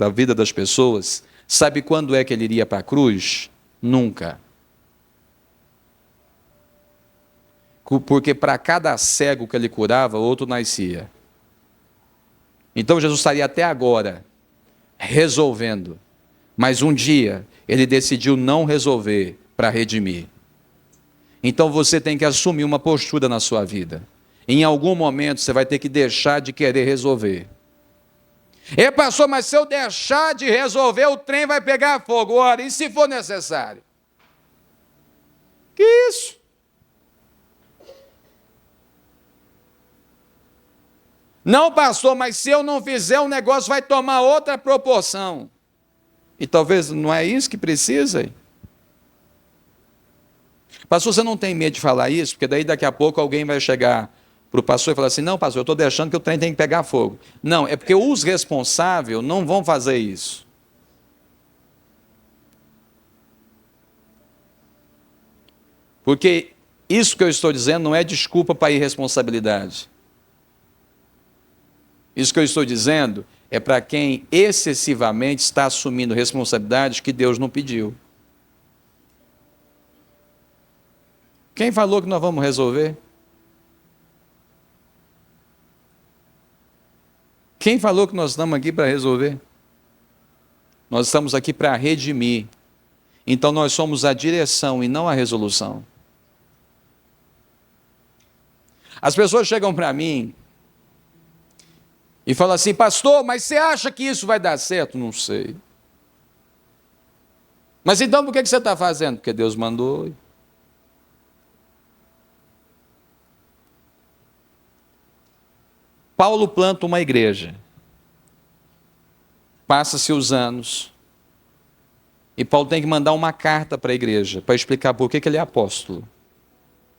vida das pessoas, sabe quando é que ele iria para a cruz? Nunca. Porque para cada cego que ele curava, outro nascia. Então Jesus estaria até agora resolvendo, mas um dia ele decidiu não resolver para redimir. Então você tem que assumir uma postura na sua vida. Em algum momento você vai ter que deixar de querer resolver. Pastor, mas se eu deixar de resolver, o trem vai pegar fogo. Ora, e se for necessário? Que isso? Não, pastor, mas se eu não fizer, o negócio vai tomar outra proporção. E talvez não é isso que precisa. Pastor, você não tem medo de falar isso? Porque daí daqui a pouco alguém vai chegar para o pastor e falar assim, não, pastor, eu estou deixando que o trem tem que pegar fogo. Não, é porque os responsáveis não vão fazer isso. Porque isso que eu estou dizendo não é desculpa para a irresponsabilidade. Isso que eu estou dizendo é para quem excessivamente está assumindo responsabilidades que Deus não pediu. Quem falou que nós vamos resolver? Quem falou que nós estamos aqui para resolver? Nós estamos aqui para redimir. Então nós somos a direção e não a resolução. As pessoas chegam para mim e falam assim, pastor, mas você acha que isso vai dar certo? Não sei. Mas então por que você está fazendo? Porque Deus mandou. Paulo planta uma igreja. Passa-se os anos. E Paulo tem que mandar uma carta para a igreja, para explicar por que ele é apóstolo.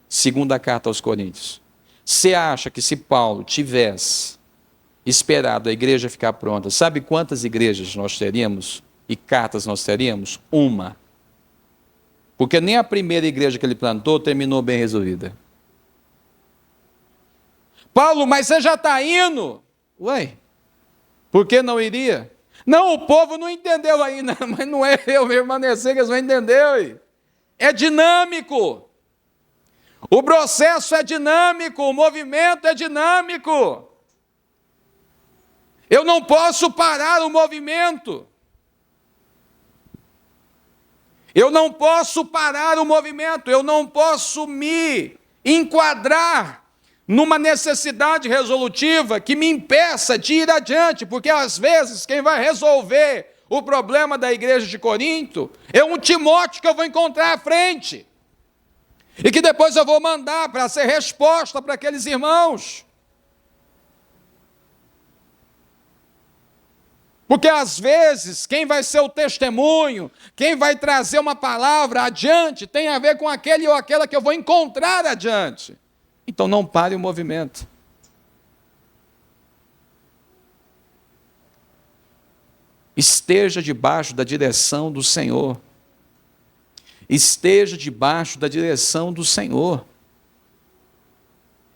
Segunda carta aos Coríntios. Você acha que se Paulo tivesse esperado a igreja ficar pronta, sabe quantas igrejas nós teríamos e cartas nós teríamos? Uma. Porque nem a primeira igreja que ele plantou terminou bem resolvida. Paulo, mas você já está indo? Ué, por que não iria? Não, o povo não entendeu ainda, mas não é eu permanecer que eles vão entender. Ué. É dinâmico. O processo é dinâmico, o movimento é dinâmico. Eu não posso parar o movimento. Eu não posso parar o movimento, eu não posso me enquadrar numa necessidade resolutiva que me impeça de ir adiante, porque às vezes quem vai resolver o problema da igreja de Corinto é um Timóteo que eu vou encontrar à frente, e que depois eu vou mandar para ser resposta para aqueles irmãos. Porque às vezes, quem vai ser o testemunho, quem vai trazer uma palavra adiante, tem a ver com aquele ou aquela que eu vou encontrar adiante. Então não pare o movimento. Esteja debaixo da direção do Senhor. Esteja debaixo da direção do Senhor.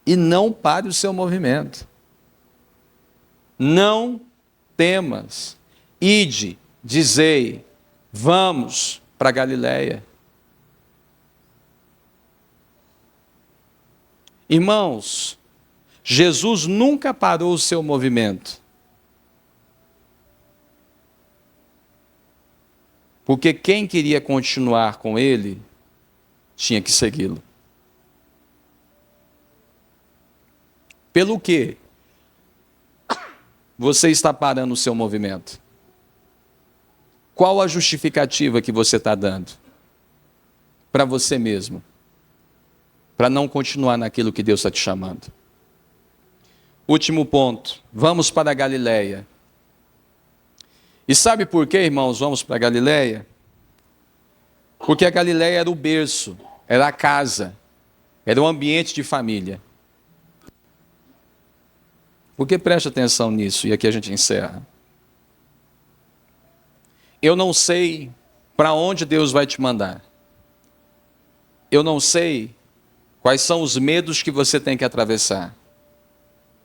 E não pare o seu movimento. Não temas. Ide, dizei, vamos para Galiléia. Irmãos, Jesus nunca parou o seu movimento. Porque quem queria continuar com ele, tinha que segui-lo. Pelo quê? Você está parando o seu movimento? Qual a justificativa que você está dando? Para você mesmo. Para não continuar naquilo que Deus está te chamando. Último ponto. Vamos para a Galiléia. E sabe por quê, irmãos, vamos para a Galiléia? Porque a Galiléia era o berço, era a casa, era o ambiente de família. Porque preste atenção nisso, e aqui a gente encerra. Eu não sei para onde Deus vai te mandar. Eu não sei quais são os medos que você tem que atravessar.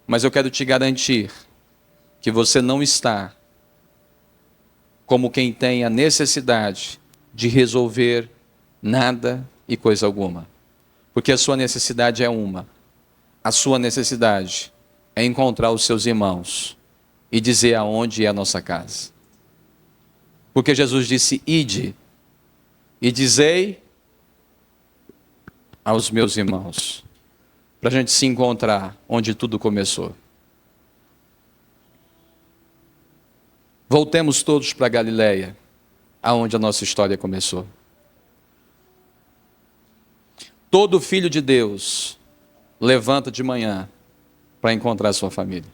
Mas eu quero te garantir que você não está como quem tem a necessidade de resolver nada e coisa alguma. Porque a sua necessidade é uma. A sua necessidade é encontrar os seus irmãos e dizer aonde é a nossa casa. Porque Jesus disse, ide e dizei aos meus irmãos, para a gente se encontrar onde tudo começou. Voltemos todos para Galiléia, aonde a nossa história começou. Todo filho de Deus levanta de manhã para encontrar sua família.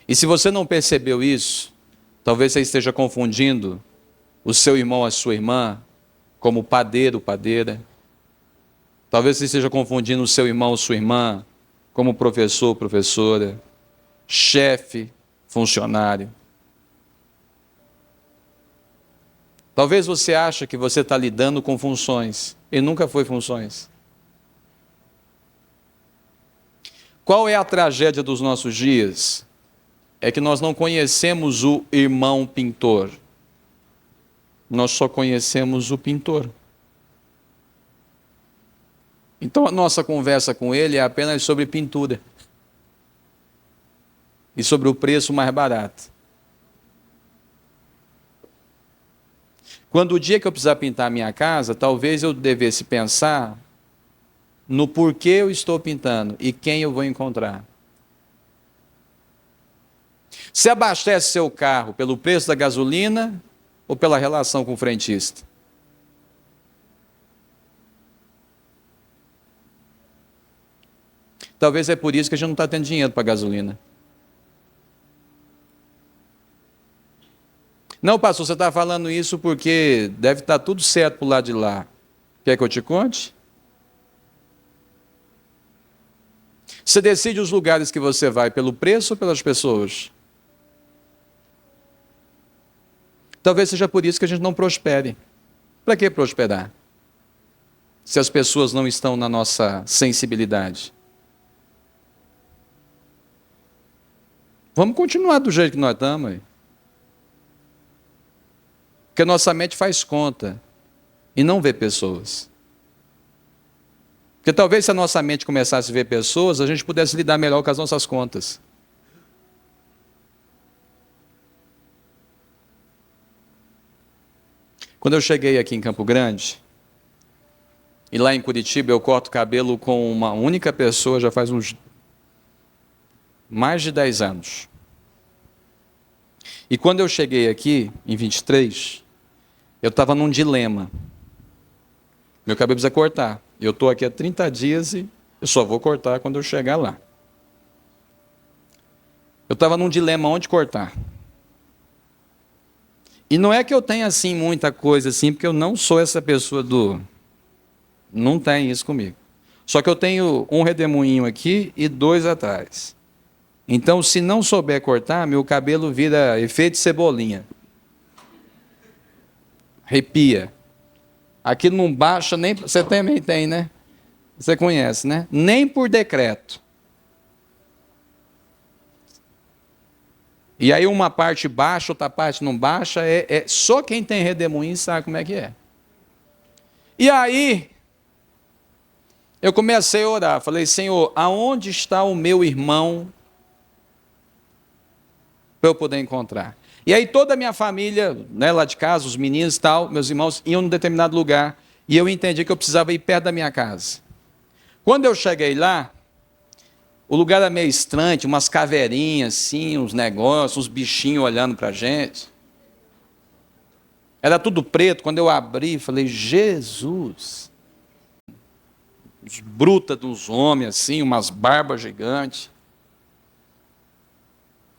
E se você não percebeu isso, talvez você esteja confundindo o seu irmão, a sua irmã, como padeiro, padeira. Talvez você esteja confundindo o seu irmão, sua irmã, como professor, professora, chefe, funcionário. Talvez você ache que você está lidando com funções, e nunca foi funções. Qual é a tragédia dos nossos dias? É que nós não conhecemos o irmão pintor. Nós só conhecemos o pintor. Então a nossa conversa com ele é apenas sobre pintura. E sobre o preço mais barato. Quando o dia que eu precisar pintar a minha casa, talvez eu devesse pensar no porquê eu estou pintando e quem eu vou encontrar. Você abastece seu carro pelo preço da gasolina ou pela relação com o frentista? Talvez é por isso que a gente não está tendo dinheiro para gasolina. Não, pastor, você está falando isso porque deve estar tudo certo para o lado de lá. Quer que eu te conte? Você decide os lugares que você vai pelo preço ou pelas pessoas? Talvez seja por isso que a gente não prospere. Para que prosperar? Se as pessoas não estão na nossa sensibilidade. Vamos continuar do jeito que nós estamos. Porque a nossa mente faz conta e não vê pessoas. Porque talvez se a nossa mente começasse a ver pessoas, a gente pudesse lidar melhor com as nossas contas. Quando eu cheguei aqui em Campo Grande, e lá em Curitiba eu corto cabelo com uma única pessoa já faz uns mais de 10 anos. E quando eu cheguei aqui, em 23, eu estava num dilema. Meu cabelo precisa cortar. Eu estou aqui há 30 dias e eu só vou cortar quando eu chegar lá. Eu estava num dilema onde cortar. E não é que eu tenha, assim, muita coisa, assim, porque eu não sou essa pessoa do... Não tem isso comigo. Só que eu tenho um redemoinho aqui e 2 atrás. Então, se não souber cortar, meu cabelo vira efeito cebolinha. Arrepia. Aqui não baixa nem... Você também tem, né? Você conhece, né? Nem por decreto. E aí uma parte baixa, outra parte não baixa, só quem tem redemoinho sabe como é que é. E aí, eu comecei a orar, falei, Senhor, aonde está o meu irmão para eu poder encontrar? E aí toda a minha família, né, lá de casa, os meninos e tal, meus irmãos, iam num determinado lugar, e eu entendi que eu precisava ir perto da minha casa. Quando eu cheguei lá, o lugar era meio estranho, tinha umas caveirinhas, assim, uns negócios, uns bichinhos olhando para a gente. Era tudo preto. Quando eu abri, falei, Jesus. Os brutas dos homens, assim, umas barbas gigantes.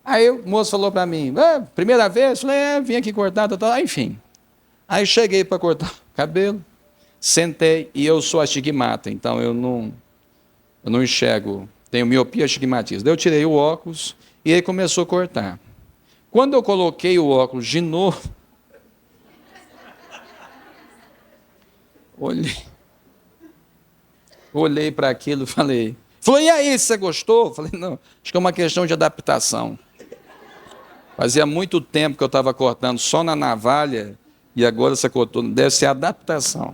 Aí o moço falou para mim, primeira vez? Falei, vim aqui cortar, enfim. Aí cheguei para cortar o cabelo, sentei, e eu sou astigmata, então eu não enxergo. Tenho miopia, astigmatismo. Daí eu tirei o óculos e ele começou a cortar. Quando eu coloquei o óculos de novo, olhei para aquilo e falei, e aí, você gostou? Falei, não, acho que é uma questão de adaptação. Fazia muito tempo que eu estava cortando só na navalha e agora você cortou, deve ser adaptação.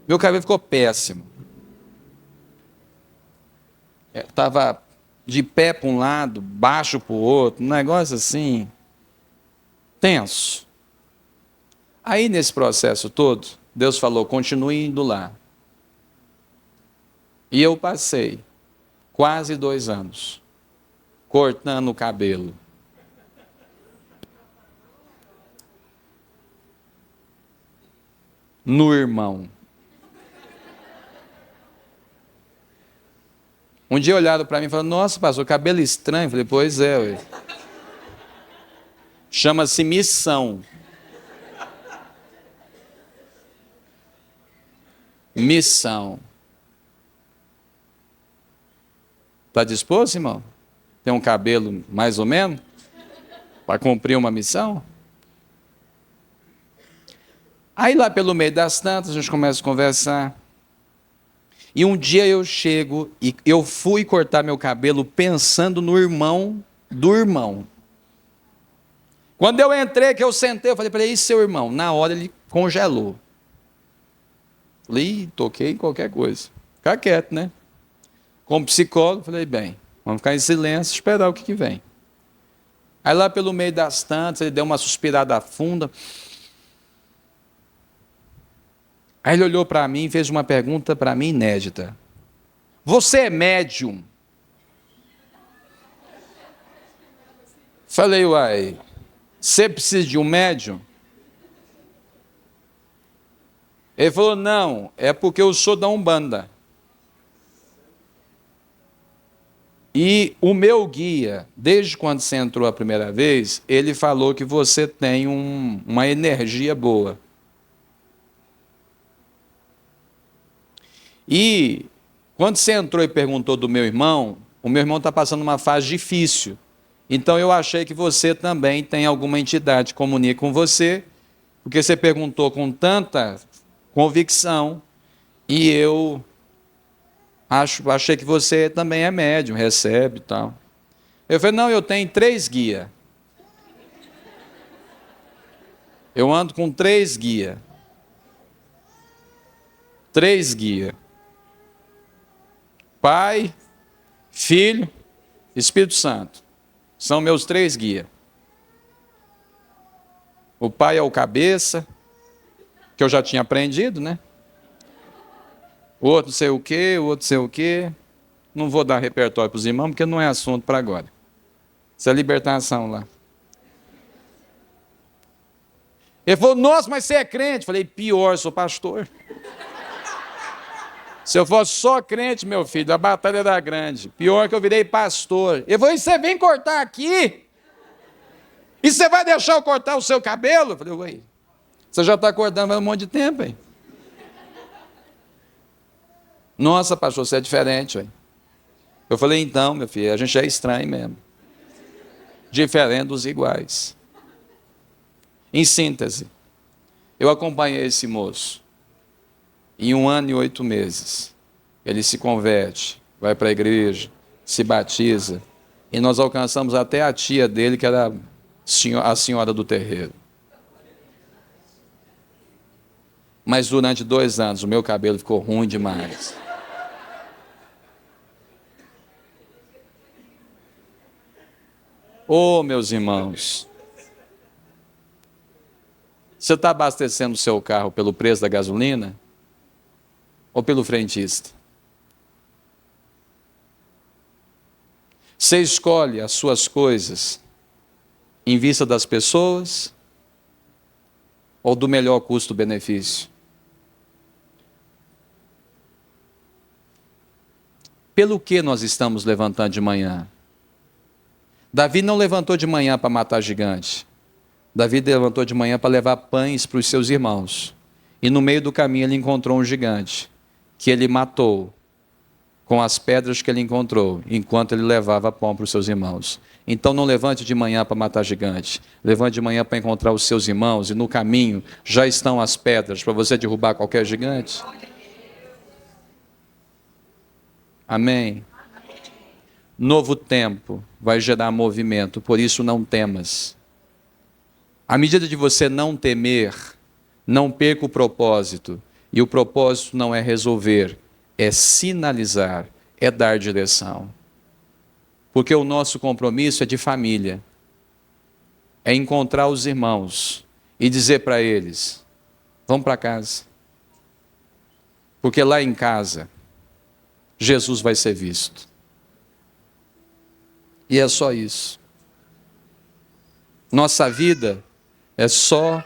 Meu cabelo ficou péssimo. Estava de pé para um lado, baixo para o outro, um negócio assim, tenso. Aí, nesse processo todo, Deus falou, continue indo lá. E eu passei quase 2 anos cortando o cabelo. No irmão. Um dia olharam para mim e falaram, nossa, pastor, cabelo estranho. Eu falei, pois é, ué. Chama-se missão. Missão. Está disposto, irmão? Tem um cabelo mais ou menos? Para cumprir uma missão? Aí lá pelo meio das tantas, a gente começa a conversar. E um dia eu chego e eu fui cortar meu cabelo pensando no irmão do irmão. Quando eu entrei, que eu sentei, eu falei para ele, e seu irmão? Na hora ele congelou. Falei, toquei em qualquer coisa. Ficar quieto, né? Como psicólogo, falei, bem, vamos ficar em silêncio e esperar o que vem. Aí lá pelo meio das tantas, ele deu uma suspirada funda. Aí ele olhou para mim e fez uma pergunta para mim inédita. Você é médium? Falei, uai, você precisa de um médium? Ele falou, não, é porque eu sou da Umbanda. E o meu guia, desde quando você entrou a primeira vez, ele falou que você tem uma energia boa. E quando você entrou e perguntou do meu irmão, o meu irmão está passando uma fase difícil. Então eu achei que você também tem alguma entidade que comunica com você, porque você perguntou com tanta convicção, e eu achei que você também é médium, recebe e tal. Eu falei, não, eu tenho 3 guias. Eu ando com 3 guias. 3 guias. Pai, Filho, Espírito Santo. São meus 3 guias. O pai é o cabeça, que eu já tinha aprendido, né? O outro sei o quê, o outro sei o quê. Não vou dar repertório para os irmãos, porque não é assunto para agora. Isso é libertação lá. Ele falou, nossa, mas você é crente? Eu falei, pior, sou pastor. Se eu fosse só crente, meu filho, a batalha era grande. Pior que eu virei pastor. Ele falou, e você vem cortar aqui? E você vai deixar eu cortar o seu cabelo? Eu falei, ué, você já está cortando há um monte de tempo, hein? Nossa, pastor, você é diferente, ué. Eu falei, então, meu filho, a gente é estranho mesmo. Diferente dos iguais. Em síntese, eu acompanhei esse moço. Em 1 ano e 8 meses, ele se converte, vai para a igreja, se batiza, e nós alcançamos até a tia dele, que era a senhora do terreiro. Mas durante 2 anos, o meu cabelo ficou ruim demais. Oh, meus irmãos, você está abastecendo o seu carro pelo preço da gasolina ou pelo frentista? Você escolhe as suas coisas em vista das pessoas ou do melhor custo-benefício? Pelo que nós estamos levantando de manhã? Davi não levantou de manhã para matar gigante. Davi levantou de manhã para levar pães para os seus irmãos. E no meio do caminho ele encontrou um gigante, que ele matou com as pedras que ele encontrou, enquanto ele levava pão para os seus irmãos. Então não levante de manhã para matar gigante. Levante de manhã para encontrar os seus irmãos, e no caminho já estão as pedras para você derrubar qualquer gigante. Amém? Novo tempo vai gerar movimento, por isso não temas. À medida de você não temer, não perca o propósito. E o propósito não é resolver, é sinalizar, é dar direção. Porque o nosso compromisso é de família. É encontrar os irmãos e dizer para eles, vamos para casa. Porque lá em casa, Jesus vai ser visto. E é só isso. Nossa vida é só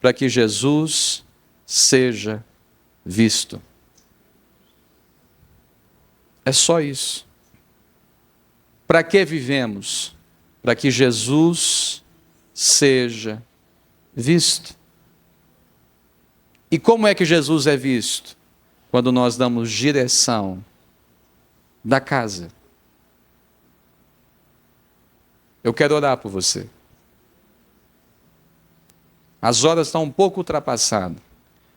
para que Jesus seja visto. É só isso. Para que vivemos? Para que Jesus seja visto. E como é que Jesus é visto? Quando nós damos direção da casa. Eu quero orar por você. As horas estão um pouco ultrapassadas,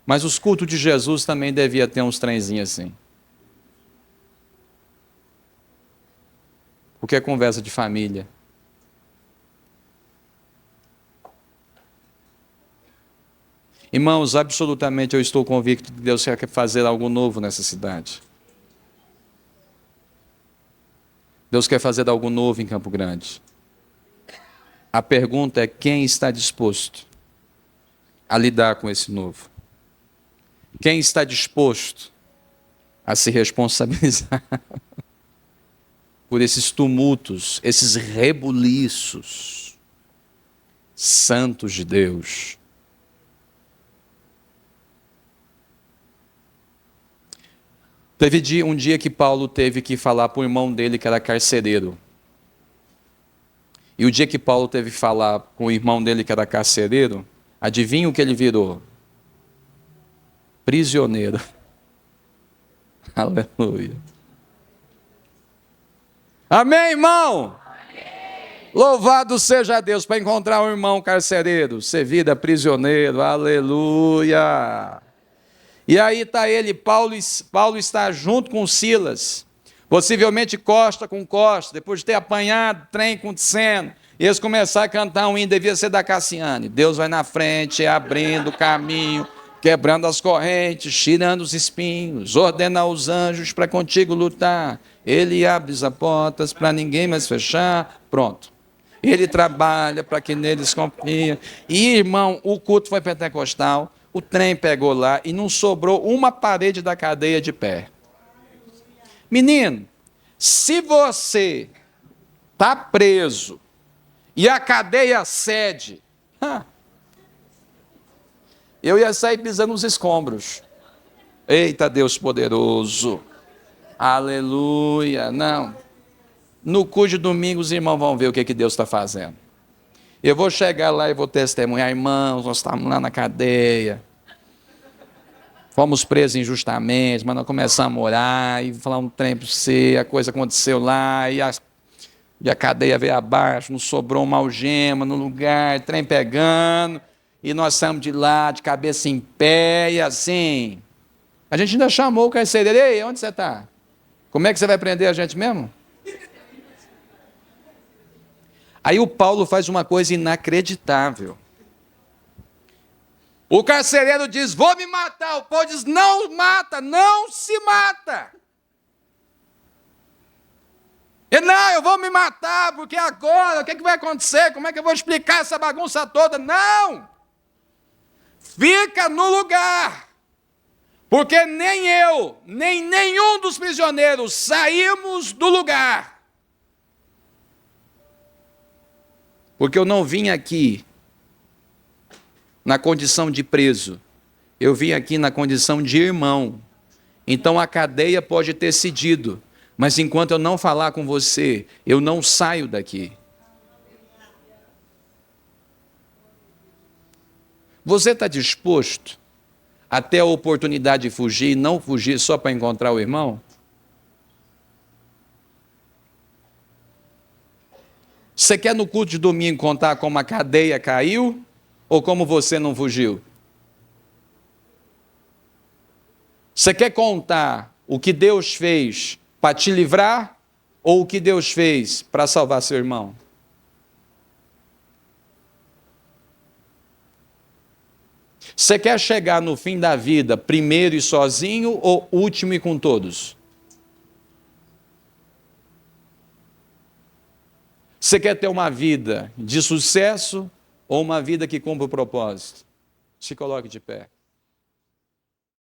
mas os cultos de Jesus também devia ter uns trenzinhos assim. Porque é conversa de família. Irmãos, absolutamente eu estou convicto que Deus quer fazer algo novo nessa cidade. Deus quer fazer algo novo em Campo Grande. A pergunta é quem está disposto a lidar com esse novo? Quem está disposto a se responsabilizar por esses tumultos, esses rebuliços santos de Deus? Teve um dia que Paulo teve que falar para o irmão dele que era carcereiro. E o dia que Paulo teve que falar com o irmão dele que era carcereiro, adivinha o que ele virou? Prisioneiro. Aleluia. Amém, irmão? Amém. Louvado seja Deus para encontrar um irmão carcereiro, ser vida prisioneiro. Aleluia. E aí está ele, Paulo está junto com Silas. Possivelmente costa com costa, depois de ter apanhado, trem acontecendo, e eles começaram a cantar um hino, devia ser da Cassiane. Deus vai na frente, abrindo o caminho, quebrando as correntes, tirando os espinhos, ordena aos anjos para contigo lutar. Ele abre as portas para ninguém mais fechar. Pronto. Ele trabalha para que neles confiem. E, irmão, o culto foi pentecostal, o trem pegou lá e não sobrou uma parede da cadeia de pé. Menino, se você está preso e a cadeia cede, eu ia sair pisando nos escombros. Eita Deus poderoso, aleluia. Não, no culto de domingo os irmãos vão ver o que Deus está fazendo. Eu vou chegar lá e vou testemunhar, irmãos, nós estávamos lá na cadeia. Fomos presos injustamente, mas nós começamos a orar e falar um trem para você, a coisa aconteceu lá, e a cadeia veio abaixo, não sobrou uma algema no lugar, trem pegando, e nós saímos de lá, de cabeça em pé, e assim. A gente ainda chamou o carcereiro, ei, onde você está? Como é que você vai prender a gente mesmo? Aí o Paulo faz uma coisa inacreditável. O carcereiro diz, vou me matar. O Paulo diz, não mata, não se mata. Ele, não, eu vou me matar, porque agora, o que vai acontecer? Como é que eu vou explicar essa bagunça toda? Não! Fica no lugar. Porque nem eu, nem nenhum dos prisioneiros saímos do lugar. Porque eu não vim aqui na condição de preso, eu vim aqui na condição de irmão. Então a cadeia pode ter cedido, mas enquanto eu não falar com você, eu não saio daqui. Você está disposto a ter a oportunidade de fugir e não fugir só para encontrar o irmão? Você quer no culto de domingo contar como a cadeia caiu ou como você não fugiu? Você quer contar o que Deus fez para te livrar ou o que Deus fez para salvar seu irmão? Você quer chegar no fim da vida primeiro e sozinho ou último e com todos? Você quer ter uma vida de sucesso ou uma vida que cumpre o propósito? Se coloque de pé.